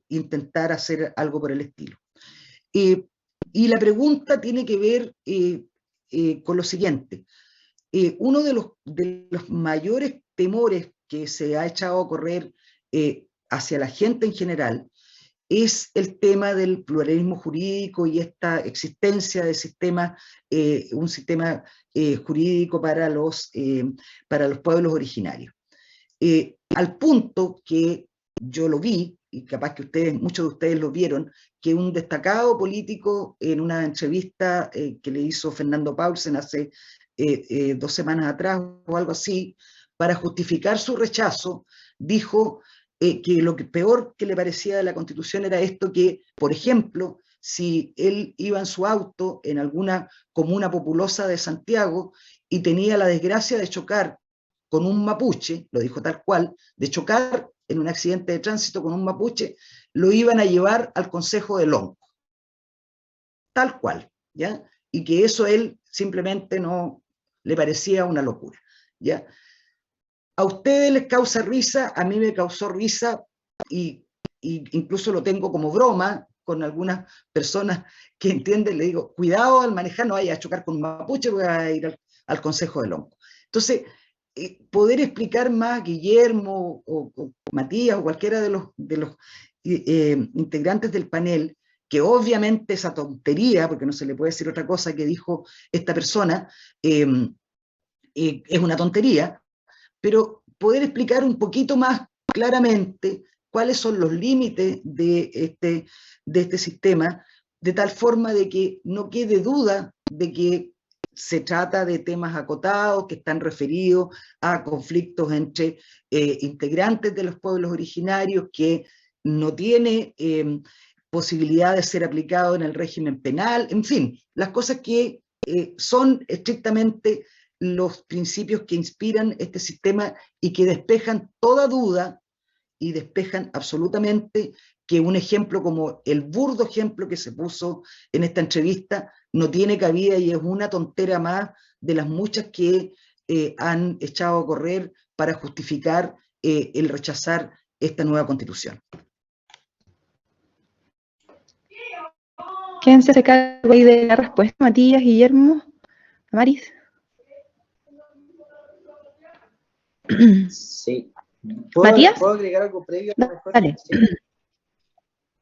intentar hacer algo por el estilo. Y la pregunta tiene que ver con lo siguiente. Uno de los mayores temores que se ha echado a correr hacia la gente en general es el tema del pluralismo jurídico y esta existencia de un sistema jurídico para los pueblos originarios. Al punto que yo lo vi, y capaz que muchos de ustedes lo vieron, que un destacado político en una entrevista que le hizo Fernando Paulsen hace 2 semanas atrás o algo así, para justificar su rechazo, dijo que lo peor que le parecía de la Constitución era esto, que, por ejemplo, si él iba en su auto en alguna comuna populosa de Santiago y tenía la desgracia de chocar con un mapuche, lo dijo tal cual, de chocar en un accidente de tránsito con un mapuche, lo iban a llevar al Consejo de Lonco. Tal cual, ¿ya? Y que eso a él simplemente no le parecía una locura, ¿ya? A ustedes les causa risa, a mí me causó risa, y incluso lo tengo como broma con algunas personas que entienden, le digo, cuidado al manejar, no vaya a chocar con un mapuche, voy a ir al Consejo de Lonco. Entonces, poder explicar más, Guillermo o Matías o cualquiera de los integrantes del panel, que obviamente esa tontería, porque no se le puede decir otra cosa que dijo esta persona, es una tontería, pero poder explicar un poquito más claramente cuáles son los límites de este sistema, de tal forma de que no quede duda de que se trata de temas acotados que están referidos a conflictos entre integrantes de los pueblos originarios, que no tiene posibilidad de ser aplicado en el régimen penal, en fin, las cosas que son estrictamente los principios que inspiran este sistema y que despejan toda duda y despejan absolutamente que un ejemplo como el burdo ejemplo que se puso en esta entrevista no tiene cabida y es una tontera más de las muchas que han echado a correr para justificar el rechazar esta nueva constitución. ¿Quién se hace cargo ahí de la respuesta? Matías, Guillermo, Damaris. Sí. ¿Matías? ¿Puedo agregar algo previo a la respuesta? Dale. Sí.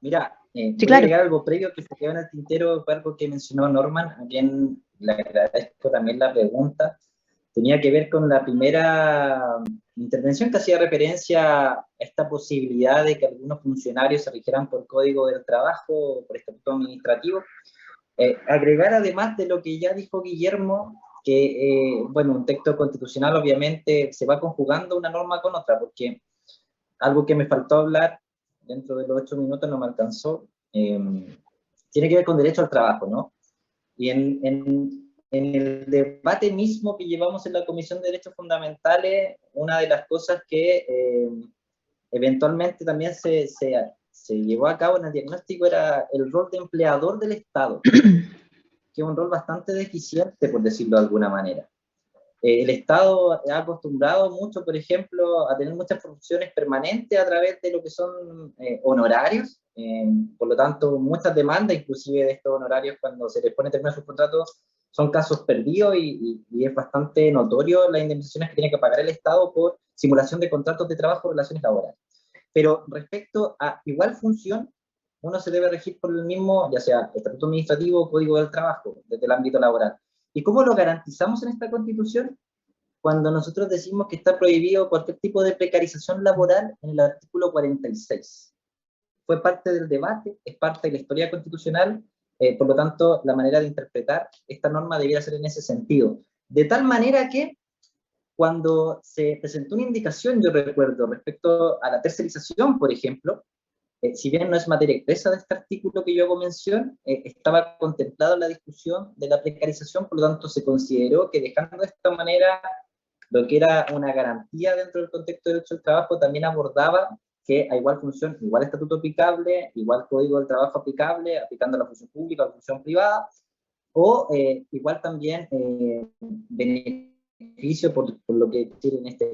Mira, Sí, voy a claro. agregar algo previo que se quedó en el tintero, fue algo que mencionó Norman, a quien le agradezco también la pregunta. Tenía que ver con la primera intervención que hacía referencia a esta posibilidad de que algunos funcionarios se rigieran por Código del Trabajo, por estatuto administrativo. Agregar además de lo que ya dijo Guillermo, que, bueno, un texto constitucional obviamente se va conjugando una norma con otra, porque algo que me faltó hablar dentro de los 8 minutos no me alcanzó, tiene que ver con derecho al trabajo, ¿no? Y en el debate mismo que llevamos en la Comisión de Derechos Fundamentales, una de las cosas que eventualmente también se llevó a cabo en el diagnóstico era el rol de empleador del Estado, que es un rol bastante deficiente, por decirlo de alguna manera. El Estado ha acostumbrado mucho, por ejemplo, a tener muchas funciones permanentes a través de lo que son honorarios, por lo tanto, muchas demandas, inclusive de estos honorarios, cuando se les pone término a sus contratos, son casos perdidos y es bastante notorio las indemnizaciones que tiene que pagar el Estado por simulación de contratos de trabajo o relaciones laborales. Pero respecto a igual función, uno se debe regir por el mismo, ya sea estatuto administrativo o código del trabajo, desde el ámbito laboral. ¿Y cómo lo garantizamos en esta Constitución? Cuando nosotros decimos que está prohibido cualquier tipo de precarización laboral en el artículo 46. Fue parte del debate, es parte de la historia constitucional, por lo tanto, la manera de interpretar esta norma debiera ser en ese sentido. De tal manera que, cuando se presentó una indicación, yo recuerdo, respecto a la tercerización, por ejemplo, si bien no es materia expresa de este artículo que yo hago mención, estaba contemplado la discusión de la precarización, por lo tanto se consideró que dejando de esta manera lo que era una garantía dentro del contexto de derecho al trabajo, también abordaba que a igual función, igual estatuto aplicable, igual código del trabajo aplicable, aplicando la función pública o la función privada, o igual también beneficio por lo que tiene en este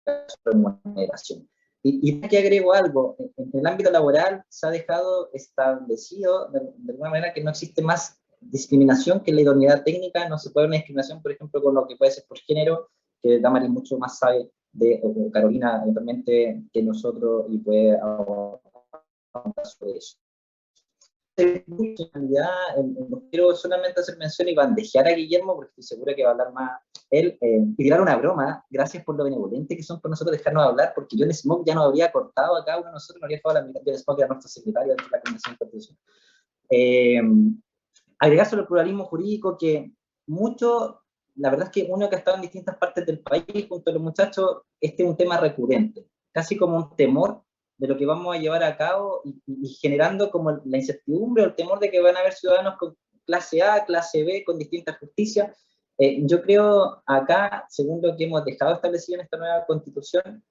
caso remuneración. Y aquí agrego algo, en el ámbito laboral se ha dejado establecido de alguna manera que no existe más discriminación que la idoneidad técnica, no se puede una discriminación, por ejemplo, con lo que puede ser por género, que Damaris mucho más sabe, o Carolina eventualmente, que nosotros, y puede hablar sobre eso. No quiero solamente hacer mención y bandejear a Guillermo, porque estoy seguro que va a hablar más él, y tirar una broma. Gracias por lo benevolente que son con nosotros dejarnos hablar, porque yo en Smoke ya nos habría cortado a cada uno de nosotros, nos habría dejado la mitad de Smoke, era nuestro secretario de la Convención Constitucional. Agregar sobre el pluralismo jurídico, que mucho, la verdad es que uno que ha estado en distintas partes del país junto a los muchachos, este es un tema recurrente, casi como un temor de lo que vamos a llevar a cabo y generando como la incertidumbre o el temor de que van a haber ciudadanos con clase A, clase B, con distintas justicias. Yo creo acá, según lo que hemos dejado establecido en esta nueva Constitución,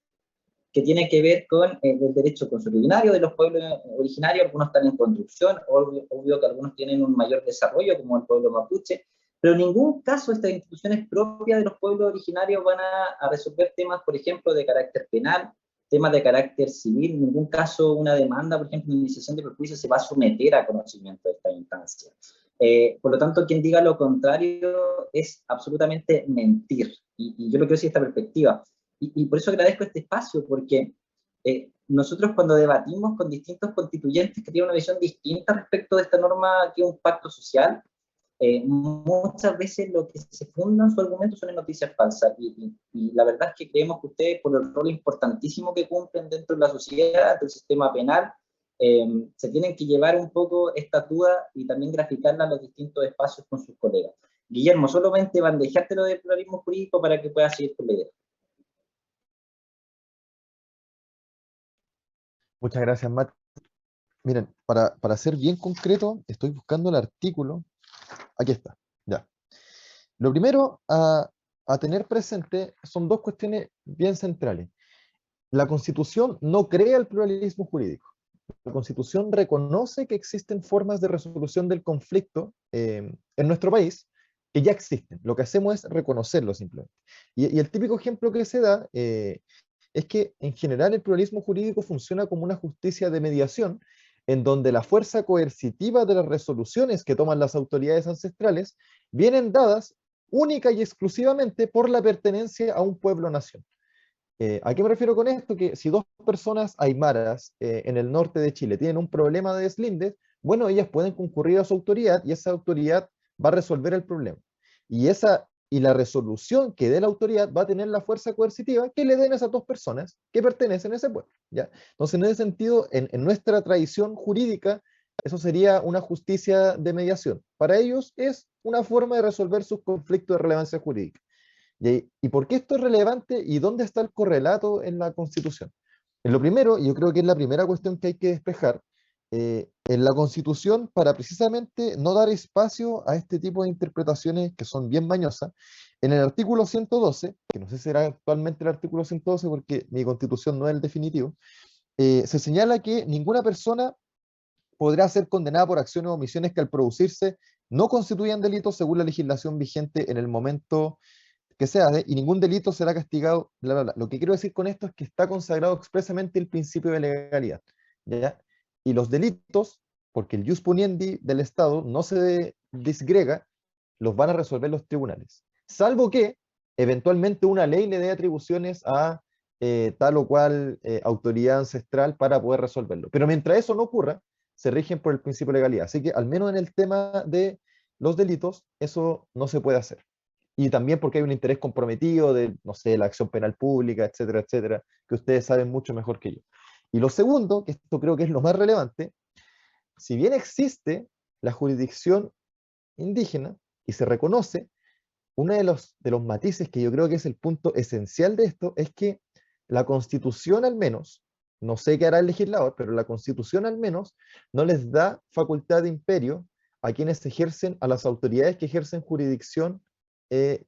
que tiene que ver con el derecho consuetudinario de los pueblos originarios, algunos están en construcción, obvio que algunos tienen un mayor desarrollo, como el pueblo mapuche, pero en ningún caso estas instituciones propias de los pueblos originarios van a resolver temas, por ejemplo, de carácter penal, temas de carácter civil. En ningún caso una demanda, por ejemplo, una iniciación de perjuicio se va a someter a conocimiento de esta instancia. Por lo tanto, quien diga lo contrario es absolutamente mentir, y yo lo quiero decir esta perspectiva. Y por eso agradezco este espacio, porque nosotros cuando debatimos con distintos constituyentes que tienen una visión distinta respecto de esta norma que es un pacto social, muchas veces lo que se funda en su argumento son en noticias falsas, y la verdad es que creemos que ustedes, por el rol importantísimo que cumplen dentro de la sociedad, del sistema penal, se tienen que llevar un poco esta duda y también graficarla en los distintos espacios con sus colegas. Guillermo, solamente bandejarte lo del pluralismo jurídico para que puedas seguir con la idea. Muchas gracias, Matt. Miren, para ser bien concreto, estoy buscando el artículo. Aquí está, ya. Lo primero a tener presente son dos cuestiones bien centrales. La Constitución no crea el pluralismo jurídico. La Constitución reconoce que existen formas de resolución del conflicto en nuestro país que ya existen. Lo que hacemos es reconocerlo simplemente. Y el típico ejemplo que se da es que en general el pluralismo jurídico funciona como una justicia de mediación en donde la fuerza coercitiva de las resoluciones que toman las autoridades ancestrales vienen dadas única y exclusivamente por la pertenencia a un pueblo-nación. ¿A qué me refiero con esto? Que si dos personas aymaras en el norte de Chile tienen un problema de deslindes, bueno, ellas pueden concurrir a su autoridad y esa autoridad va a resolver el problema. Y la resolución que dé la autoridad va a tener la fuerza coercitiva que le den a esas dos personas que pertenecen a ese pueblo, ¿ya? Entonces, en ese sentido, en nuestra tradición jurídica, eso sería una justicia de mediación. Para ellos es una forma de resolver sus conflictos de relevancia jurídica. ¿Y por qué esto es relevante y dónde está el correlato en la Constitución? En lo primero, y yo creo que es la primera cuestión que hay que despejar, en la Constitución, para precisamente no dar espacio a este tipo de interpretaciones que son bien mañosas, en el artículo 112, que no sé si será actualmente el artículo 112 porque mi Constitución no es el definitivo, se señala que ninguna persona podrá ser condenada por acciones o omisiones que al producirse no constituyan delitos según la legislación vigente en el momento que se hace, y ningún delito será castigado, bla, bla, bla. Lo que quiero decir con esto es que está consagrado expresamente el principio de legalidad, ¿ya? Y los delitos, porque el jus puniendi del Estado no se disgrega, los van a resolver los tribunales, salvo que eventualmente una ley le dé atribuciones a tal o cual autoridad ancestral para poder resolverlo. Pero mientras eso no ocurra, se rigen por el principio de legalidad. Así que al menos en el tema de los delitos, eso no se puede hacer. Y también porque hay un interés comprometido de, no sé, la acción penal pública, etcétera, que ustedes saben mucho mejor que yo. Y lo segundo, que esto creo que es lo más relevante, si bien existe la jurisdicción indígena y se reconoce, uno de los matices que yo creo que es el punto esencial de esto es que la Constitución al menos, no sé qué hará el legislador, pero la Constitución al menos no les da facultad de imperio a quienes ejercen, a las autoridades que ejercen jurisdicción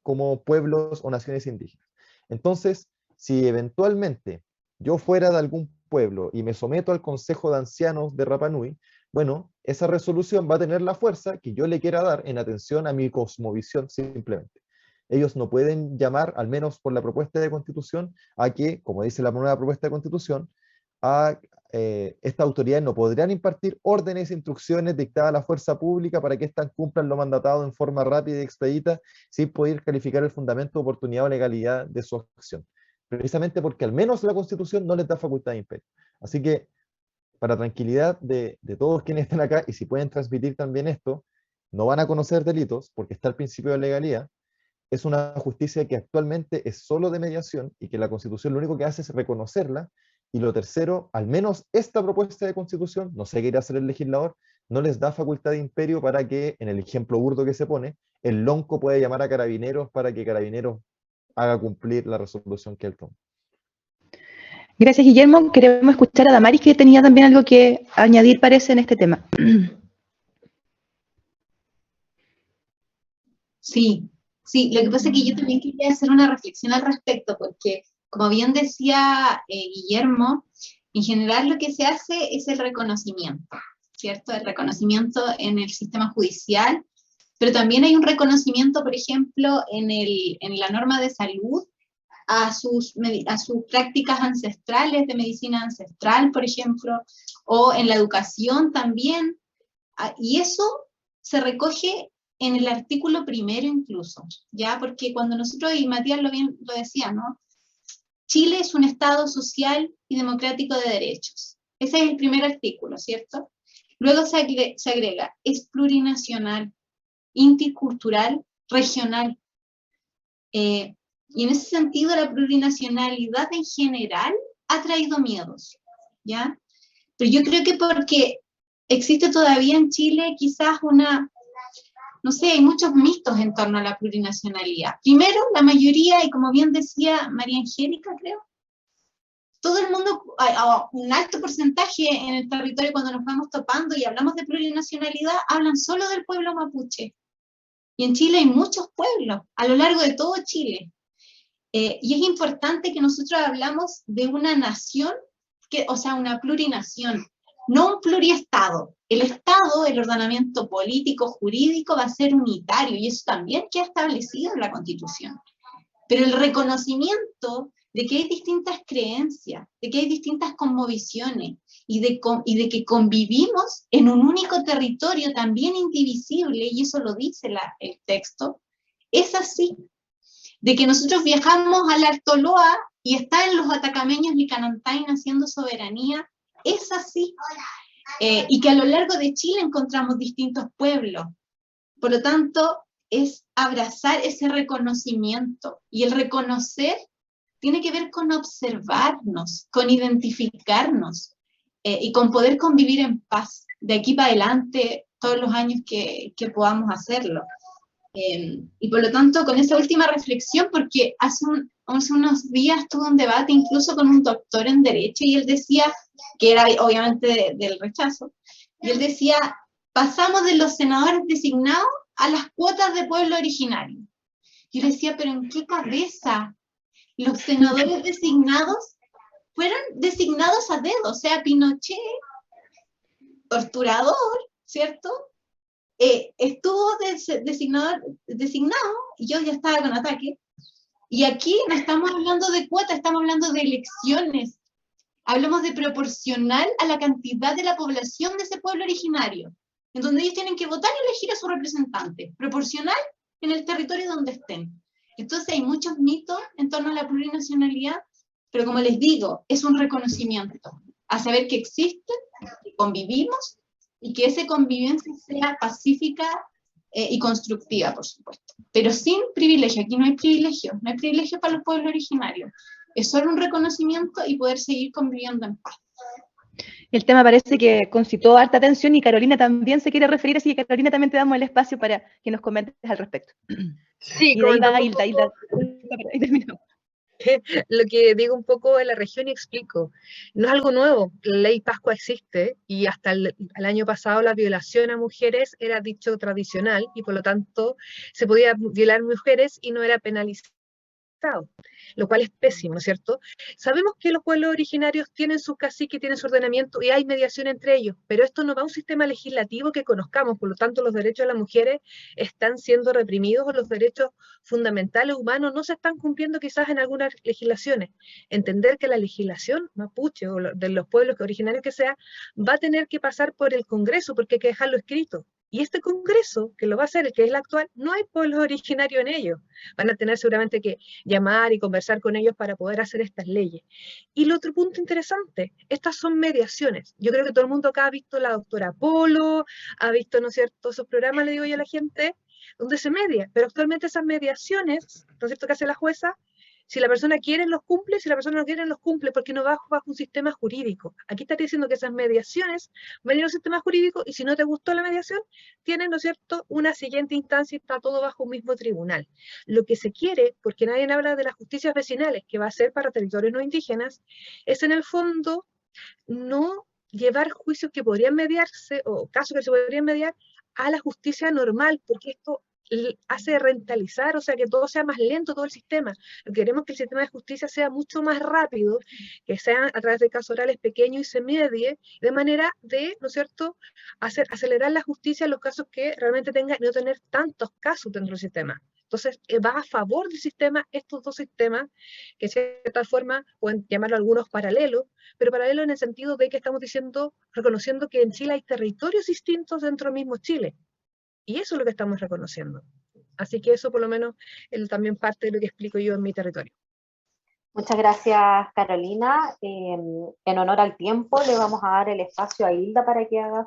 como pueblos o naciones indígenas. Entonces, si eventualmente yo fuera de algún pueblo y me someto al Consejo de Ancianos de Rapa Nui, bueno, esa resolución va a tener la fuerza que yo le quiera dar en atención a mi cosmovisión simplemente. Ellos no pueden llamar, al menos por la propuesta de constitución, a que, como dice la nueva propuesta de constitución, estas autoridades no podrían impartir órdenes e instrucciones dictadas a la fuerza pública para que éstas cumplan lo mandatado en forma rápida y expedita, sin poder calificar el fundamento, oportunidad o legalidad de su acción. Precisamente porque al menos la Constitución no les da facultad de imperio. Así que, para tranquilidad de todos quienes estén acá, y si pueden transmitir también esto, no van a conocer delitos, porque está el principio de legalidad. Es una justicia que actualmente es solo de mediación, y que la Constitución lo único que hace es reconocerla. Y lo tercero, al menos esta propuesta de Constitución, no sé qué irá a hacer el legislador, no les da facultad de imperio para que, en el ejemplo burdo que se pone, el lonco pueda llamar a Carabineros para que Carabineros haga cumplir la resolución que él toma. Gracias, Guillermo. Queremos escuchar a Damaris, que tenía también algo que añadir, parece, en este tema. Sí, lo que pasa es que yo también quería hacer una reflexión al respecto, porque, como bien decía Guillermo, en general lo que se hace es el reconocimiento, ¿cierto? El reconocimiento en el sistema judicial, pero también hay un reconocimiento, por ejemplo, en la norma de salud, a sus prácticas ancestrales de medicina ancestral, por ejemplo, o en la educación también, y eso se recoge en el artículo 1 incluso, ¿ya? Porque cuando nosotros, y Matías lo decía, ¿no? Chile es un Estado social y democrático de derechos. Ese es el primer artículo, ¿cierto? Luego se agrega, es plurinacional, intercultural, regional. Y en ese sentido la plurinacionalidad en general ha traído miedos, ¿ya? Pero yo creo que porque existe todavía en Chile quizás no sé, hay muchos mitos en torno a la plurinacionalidad. Primero, la mayoría, y como bien decía María Angélica, creo, todo el mundo, un alto porcentaje en el territorio cuando nos vamos topando y hablamos de plurinacionalidad, hablan solo del pueblo mapuche. Y en Chile hay muchos pueblos, a lo largo de todo Chile. Y es importante que nosotros hablamos de una nación, o sea, una plurinación, no un pluriestado. El Estado, el ordenamiento político, jurídico, va a ser unitario, y eso también queda establecido en la Constitución. Pero el reconocimiento de que hay distintas creencias, de que hay distintas cosmovisiones, y de que convivimos en un único territorio también indivisible, y eso lo dice el texto, es así. De que nosotros viajamos al Alto Loa y están los atacameños y Canantay haciendo soberanía, es así. Y que a lo largo de Chile encontramos distintos pueblos. Por lo tanto, es abrazar ese reconocimiento. Y el reconocer tiene que ver con observarnos, con identificarnos, y con poder convivir en paz, de aquí para adelante, todos los años que podamos hacerlo. Y por lo tanto, con esa última reflexión, porque hace unos días tuve un debate incluso con un doctor en Derecho, y él decía, que era obviamente del rechazo, y él decía, pasamos de los senadores designados a las cuotas de pueblo originario. Y yo decía, pero ¿en qué cabeza los senadores designados fueron designados a dedo? O sea, Pinochet, torturador, ¿cierto? Estuvo designado, y yo ya estaba con ataque, y aquí no estamos hablando de cuotas, estamos hablando de elecciones. Hablamos de proporcional a la cantidad de la población de ese pueblo originario, en donde ellos tienen que votar y elegir a su representante, proporcional en el territorio donde estén. Entonces hay muchos mitos en torno a la plurinacionalidad, pero como les digo, es un reconocimiento a saber que existen, que convivimos, y que esa convivencia sea pacífica y constructiva, por supuesto. Pero sin privilegio, aquí no hay privilegio para los pueblos originarios. Es solo un reconocimiento y poder seguir conviviendo en paz. El tema parece que concitó harta atención y Carolina también se quiere referir, así que Carolina también te damos el espacio para que nos comentes al respecto. Sí, y de ahí va Hilda, y terminamos. Lo que digo un poco de la región y explico. No es algo nuevo, la ley Pascua existe y hasta el año pasado la violación a mujeres era dicho tradicional y por lo tanto se podía violar mujeres y no era penalizado, lo cual es pésimo, ¿cierto? Sabemos que los pueblos originarios tienen su cacique, tienen su ordenamiento y hay mediación entre ellos, pero esto no va a un sistema legislativo que conozcamos, por lo tanto los derechos de las mujeres están siendo reprimidos o los derechos fundamentales humanos no se están cumpliendo quizás en algunas legislaciones. Entender que la legislación mapuche o de los pueblos originarios que sea, va a tener que pasar por el Congreso porque hay que dejarlo escrito. Y este Congreso, que lo va a hacer, el que es el actual, no hay pueblos originarios en ellos. Van a tener seguramente que llamar y conversar con ellos para poder hacer estas leyes. Y el otro punto interesante, estas son mediaciones. Yo creo que todo el mundo acá ha visto la doctora Polo, ha visto, ¿no es cierto?, esos programas, le digo yo a la gente, donde se media. Pero actualmente esas mediaciones, ¿no es cierto?, que hace la jueza, si la persona quiere, los cumple, si la persona no quiere, los cumple, porque no va bajo un sistema jurídico. Aquí está diciendo que esas mediaciones van a ir a un sistema jurídico, y si no te gustó la mediación, tienen, ¿no es cierto?, una siguiente instancia y está todo bajo un mismo tribunal. Lo que se quiere, porque nadie habla de las justicias vecinales, que va a ser para territorios no indígenas, es en el fondo no llevar juicios que podrían mediarse, o casos que se podrían mediar, a la justicia normal, porque esto hace rentalizar, o sea, que todo sea más lento, todo el sistema. Queremos que el sistema de justicia sea mucho más rápido, que sea a través de casos orales pequeños y se medie, de manera de, ¿no es cierto?, acelerar la justicia en los casos que realmente tengan y no tener tantos casos dentro del sistema. Entonces, va a favor del sistema, estos dos sistemas, que de cierta forma pueden llamarlo algunos paralelos, pero paralelos en el sentido de que estamos diciendo, reconociendo que en Chile hay territorios distintos dentro del mismo Chile. Y eso es lo que estamos reconociendo. Así que eso por lo menos es también parte de lo que explico yo en mi territorio. Muchas gracias, Carolina. En honor al tiempo, le vamos a dar el espacio a Hilda para que haga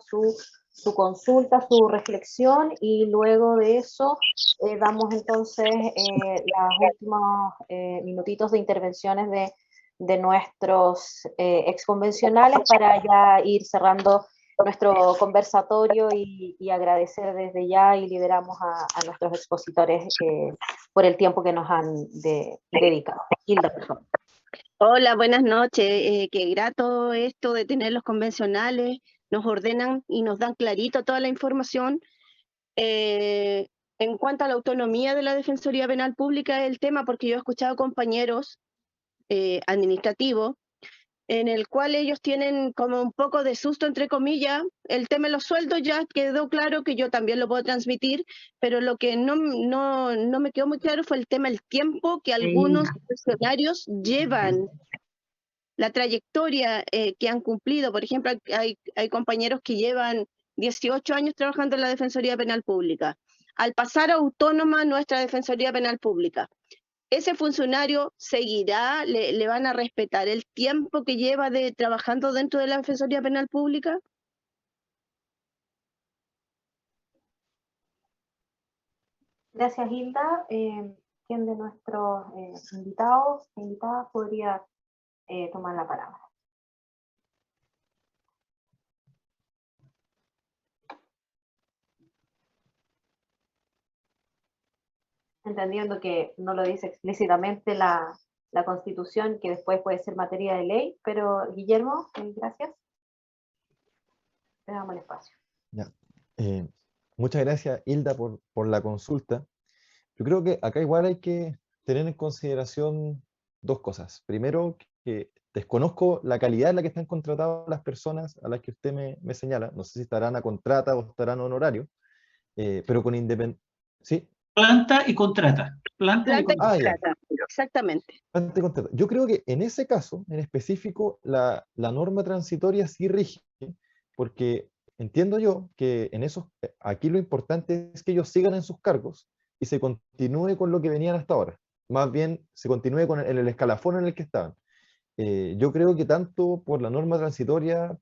su consulta, su reflexión, y luego de eso damos entonces los últimos minutitos de intervenciones de nuestros exconvencionales para ya ir cerrando nuestro conversatorio y agradecer desde ya, y liberamos a nuestros expositores por el tiempo que nos han dedicado. Hilda, por favor. Hola, buenas noches. Qué grato esto de tener los convencionales, nos ordenan y nos dan clarito toda la información. En cuanto a la autonomía de la Defensoría Penal Pública es el tema, porque yo he escuchado compañeros administrativos en el cual ellos tienen como un poco de susto, entre comillas. El tema de los sueldos ya quedó claro, que yo también lo puedo transmitir, pero lo que no me quedó muy claro fue el tema del tiempo que algunos funcionarios llevan, la trayectoria que han cumplido. Por ejemplo, hay compañeros que llevan 18 años trabajando en la Defensoría Penal Pública. Al pasar a autónoma nuestra Defensoría Penal Pública, ¿ese funcionario seguirá, le van a respetar el tiempo que lleva trabajando dentro de la Defensoría Penal Pública? Gracias, Hilda. ¿Quién de nuestros invitados e invitadas podría tomar la palabra? Entendiendo que no lo dice explícitamente la Constitución, que después puede ser materia de ley, pero Guillermo, gracias. Te damos el espacio. Ya. Muchas gracias, Hilda, por la consulta. Yo creo que acá igual hay que tener en consideración dos cosas. Primero, que desconozco la calidad en la que están contratadas las personas a las que usted me señala. No sé si estarán a contrata o estarán a honorario, pero con independencia. ¿Sí? Planta y contrata. Planta y contrata. Contrata, exactamente. Planta y contrata. Yo creo que en ese caso, en específico, la norma transitoria sí rige, porque entiendo yo que aquí lo importante es que ellos sigan en sus cargos y se continúe con lo que venían hasta ahora. Más bien, se continúe con el escalafón en el que estaban. Yo creo que tanto por la norma transitoria,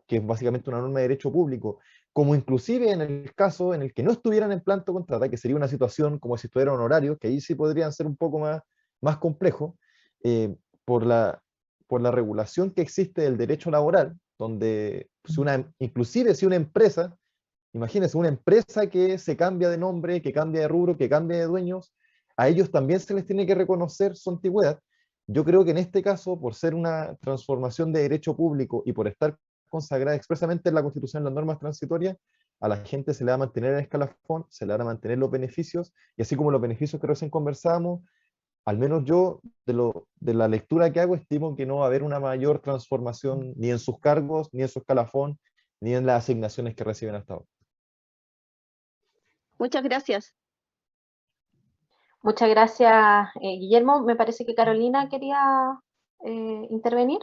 que es básicamente una norma de derecho público, como inclusive en el caso en el que no estuvieran en planta o contrata, que sería una situación como si estuvieran honorarios, que ahí sí podrían ser un poco más complejo, por la regulación que existe del derecho laboral, donde inclusive si una empresa, imagínense, una empresa que se cambia de nombre, que cambia de rubro, que cambia de dueños, a ellos también se les tiene que reconocer su antigüedad. Yo creo que en este caso, por ser una transformación de derecho público y por estar consagrada expresamente en la Constitución, en las normas transitorias, a la gente se le va a mantener el escalafón, se le van a mantener los beneficios, y así como los beneficios que recién conversábamos, al menos yo, de la lectura que hago, estimo que no va a haber una mayor transformación ni en sus cargos, ni en su escalafón, ni en las asignaciones que reciben hasta ahora. Muchas gracias. Muchas gracias, Guillermo. Me parece que Carolina quería intervenir.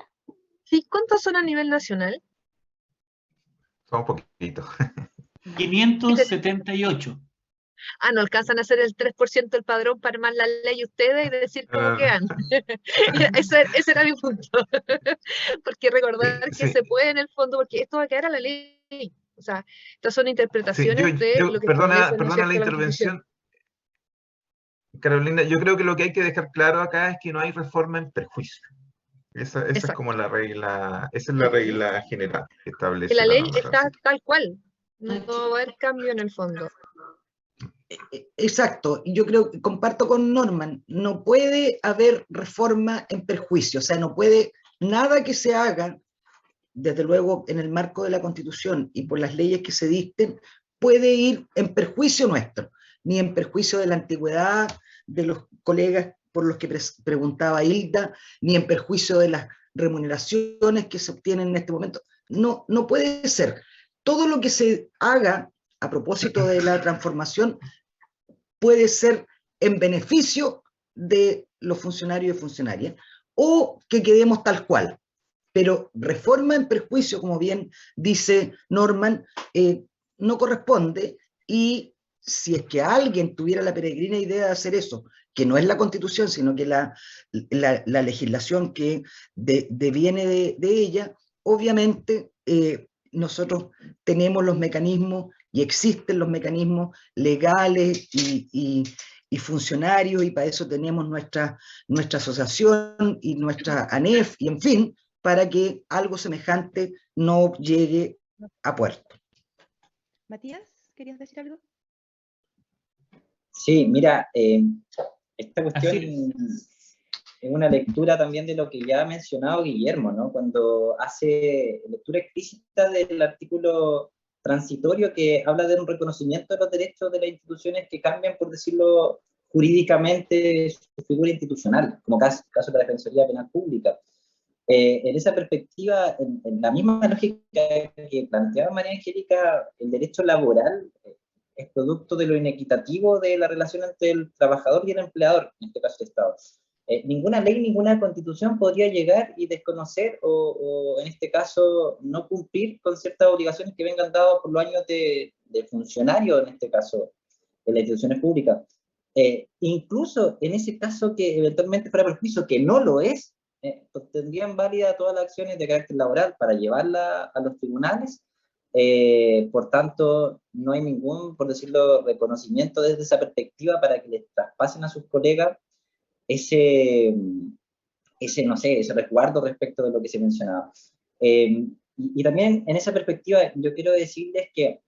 Sí, ¿cuántos son a nivel nacional? Son poquitos. 578. No alcanzan a hacer el 3% del padrón para armar la ley ustedes y decir cómo quedan. Ese era mi punto. Porque recordar que se puede en el fondo, porque esto va a quedar a la ley. O sea, estas son interpretaciones de lo que perdona establece, la intervención, Carolina. Yo creo que lo que hay que dejar claro acá es que no hay reforma en perjuicio. Esa es como la regla, esa es la regla general que establece que la ley norma está tal cual, no va a haber cambio en el fondo. Exacto, y yo creo que comparto con Norman, no puede haber reforma en perjuicio, o sea, no puede, nada que se haga, desde luego en el marco de la Constitución y por las leyes que se dicten, puede ir en perjuicio nuestro, ni en perjuicio de la antigüedad de los colegas por los que preguntaba Hilda, ni en perjuicio de las remuneraciones que se obtienen en este momento. No, no puede ser. Todo lo que se haga a propósito de la transformación puede ser en beneficio de los funcionarios y funcionarias, o que quedemos tal cual. Pero reforma en perjuicio, como bien dice Norman, no corresponde, y si es que alguien tuviera la peregrina idea de hacer eso, que no es la Constitución, sino que la legislación que deviene de ella, obviamente nosotros tenemos los mecanismos y existen los mecanismos legales y funcionarios, y para eso tenemos nuestra asociación y nuestra ANEF, y en fin, para que algo semejante no llegue a puerto. Matías, ¿querías decir algo? Sí, mira, esta cuestión una lectura también de lo que ya ha mencionado Guillermo, ¿no? Cuando hace lectura explícita del artículo transitorio que habla de un reconocimiento de los derechos de las instituciones que cambian, por decirlo jurídicamente, su figura institucional, como caso de la Defensoría Penal Pública. En esa perspectiva, en la misma lógica que planteaba María Angélica, el derecho laboral es producto de lo inequitativo de la relación entre el trabajador y el empleador, en este caso el Estado. Ninguna ley, ninguna constitución podría llegar y desconocer o en este caso no cumplir con ciertas obligaciones que vengan dadas por los años de funcionario, en este caso de las instituciones públicas. Incluso en ese caso que eventualmente fuera perjuicio, que no lo es, tendrían válida todas las acciones de carácter laboral para llevarla a los tribunales. Por tanto, no hay ningún, por decirlo, reconocimiento desde esa perspectiva para que les traspasen a sus colegas ese no sé, ese resguardo respecto de lo que se mencionaba. Y también en esa perspectiva yo quiero decirles que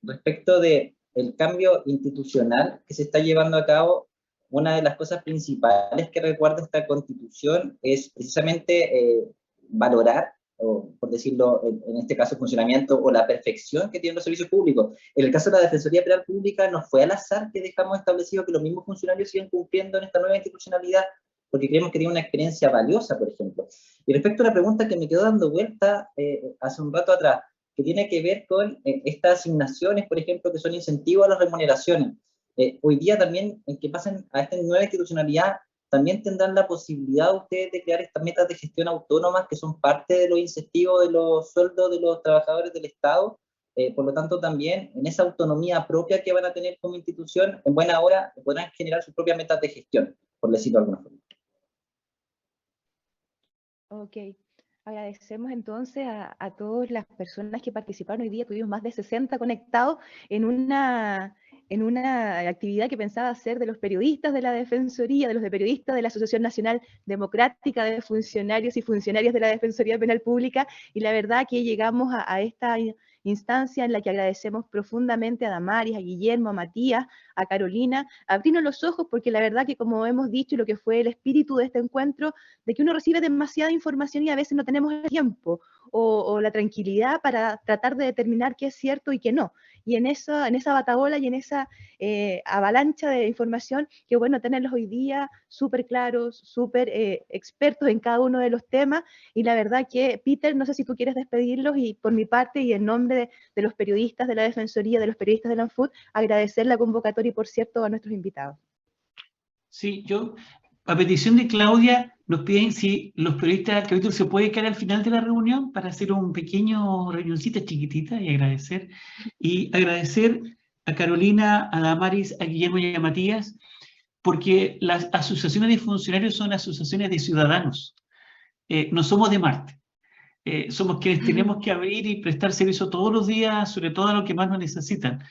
respecto del cambio institucional que se está llevando a cabo, una de las cosas principales que recuerda esta Constitución es precisamente valorar, o por decirlo, en este caso, el funcionamiento o la perfección que tienen los servicios públicos. En el caso de la Defensoría Penal Pública, no fue al azar que dejamos establecido que los mismos funcionarios siguen cumpliendo en esta nueva institucionalidad, porque creemos que tiene una experiencia valiosa, por ejemplo. Y respecto a la pregunta que me quedó dando vuelta hace un rato atrás, que tiene que ver con estas asignaciones, por ejemplo, que son incentivos a las remuneraciones. Hoy día también, en que pasen a esta nueva institucionalidad, también tendrán la posibilidad ustedes de crear estas metas de gestión autónomas que son parte de los incentivos de los sueldos de los trabajadores del Estado. Por lo tanto, también en esa autonomía propia que van a tener como institución, en buena hora podrán generar sus propias metas de gestión, por decirlo de alguna forma. Ok, agradecemos entonces a todas las personas que participaron hoy día. Tuvimos más de 60 conectados en una actividad que pensaba hacer de los periodistas de la Defensoría, de los periodistas de la Asociación Nacional Democrática de Funcionarios y Funcionarias de la Defensoría Penal Pública, y la verdad que llegamos a esta instancia en la que agradecemos profundamente a Damaris, a Guillermo, a Matías, a Carolina, abrirnos los ojos, porque la verdad que, como hemos dicho, y lo que fue el espíritu de este encuentro, de que uno recibe demasiada información y a veces no tenemos el tiempo o la tranquilidad para tratar de determinar qué es cierto y qué no. Y en esa batabola y en esa avalancha de información, qué bueno tenerlos hoy día súper claros, súper expertos en cada uno de los temas. Y la verdad que, Peter, no sé si tú quieres despedirlos, y por mi parte y en nombre de los periodistas de la Defensoría, de los periodistas de la ANFUT, agradecer la convocatoria y, por cierto, a nuestros invitados. Sí, yo, a petición de Claudia, nos piden si los periodistas del capítulo se puede quedar al final de la reunión para hacer un pequeño reunioncita chiquitita y agradecer. Y agradecer a Carolina, a Damaris, a Guillermo y a Matías, porque las asociaciones de funcionarios son asociaciones de ciudadanos. No somos de Marte. Somos quienes tenemos que abrir y prestar servicio todos los días, sobre todo a los que más nos necesitan.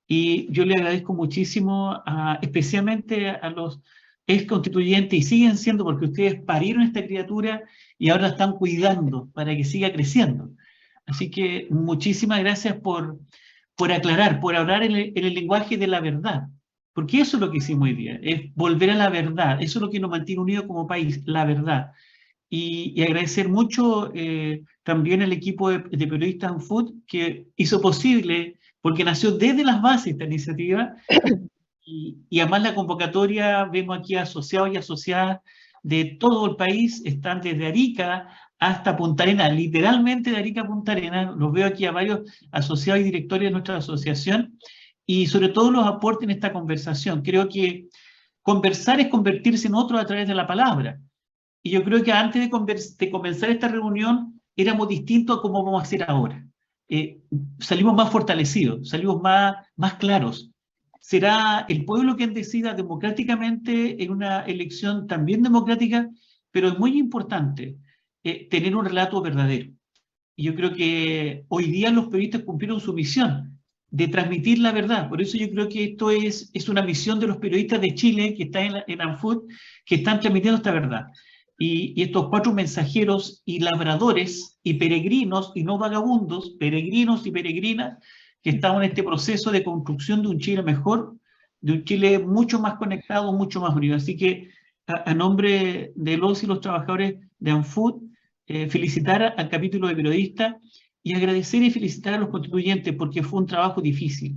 Y yo le agradezco muchísimo, especialmente a los ex constituyentes, y siguen siendo, porque ustedes parieron esta criatura y ahora la están cuidando para que siga creciendo. Así que muchísimas gracias por aclarar, por hablar en el lenguaje de la verdad. Porque eso es lo que hicimos hoy día, es volver a la verdad. Eso es lo que nos mantiene unidos como país, la verdad. Y agradecer mucho también al equipo de periodistas ANFUT que hizo posible, porque nació desde las bases esta iniciativa, y además la convocatoria, vemos aquí asociados y asociadas de todo el país, están desde Arica hasta Punta Arenas, literalmente de Arica a Punta Arenas. Los veo aquí a varios asociados y directores de nuestra asociación, y sobre todo los aportes en esta conversación. Creo que conversar es convertirse en otro a través de la palabra. Y yo creo que antes de comenzar esta reunión éramos distintos a cómo vamos a hacer ahora. Salimos más fortalecidos, salimos más claros. Será el pueblo quien decida democráticamente en una elección también democrática, pero es muy importante tener un relato verdadero. Y yo creo que hoy día los periodistas cumplieron su misión de transmitir la verdad. Por eso yo creo que esto es una misión de los periodistas de Chile que están en ANFUT, que están transmitiendo esta verdad. Y estos 4 mensajeros y labradores y peregrinos y no vagabundos, peregrinos y peregrinas, que estamos en este proceso de construcción de un Chile mejor, de un Chile mucho más conectado, mucho más unido. Así que a nombre de los y los trabajadores de ANFUT, felicitar al capítulo de periodistas y agradecer y felicitar a los constituyentes porque fue un trabajo difícil.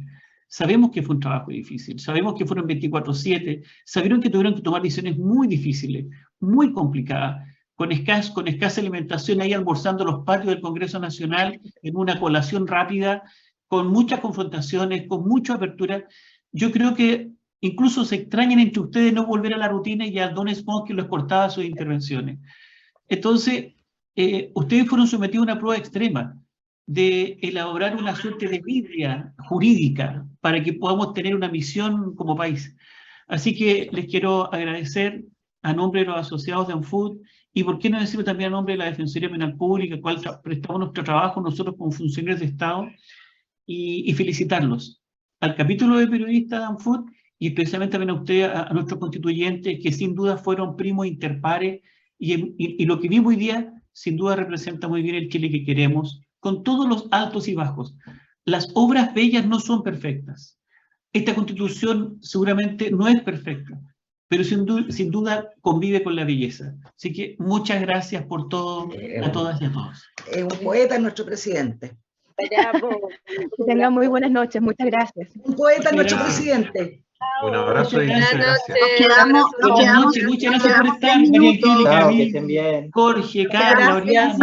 Sabemos que fue un trabajo difícil, sabemos que fueron 24/7, sabieron que tuvieron que tomar decisiones muy difíciles, muy complicadas, con escasa alimentación ahí almorzando los patios del Congreso Nacional en una colación rápida, con muchas confrontaciones, con mucha apertura. Yo creo que incluso se extrañan entre ustedes no volver a la rutina y a Don Smith que los cortaba sus intervenciones. Entonces, ustedes fueron sometidos a una prueba extrema de elaborar una suerte de Biblia jurídica para que podamos tener una misión como país. Así que les quiero agradecer a nombre de los asociados de ANFUT y por qué no decirlo también a nombre de la Defensoría Penal Pública, cual prestamos nuestro trabajo nosotros como funcionarios de Estado, y felicitarlos al capítulo de periodistas de ANFUT y especialmente también a ustedes, a nuestros constituyentes, que sin duda fueron primos inter pares, y lo que vimos hoy día sin duda representa muy bien el Chile que queremos, con todos los altos y bajos. Las obras bellas no son perfectas. Esta Constitución seguramente no es perfecta, pero sin duda convive con la belleza. Así que muchas gracias por todo, a todas y a todos. Es un poeta nuestro presidente. Que tengan muy buenas noches, muchas gracias. Un poeta nuestro presidente. Un abrazo y muchas gracias. Muchas gracias por estar, María Angélica, que estén bien. Jorge, Carla, Oriana.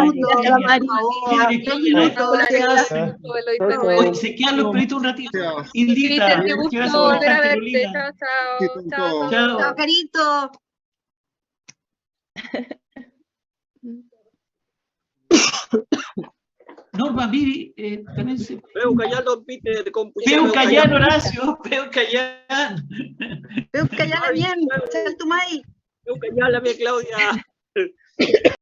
Se quedan los peritos un ratito. Hildita, qué gusto gracias por volver a estar, verte. Carolina. Chao. Chao. Carito. Norma, Vivi, también se... Peucayán, don Pite, de Peucayán, Horacio, Peucayán. Peucayán, bien, Chaltumay. Peucayán, la mía Claudia.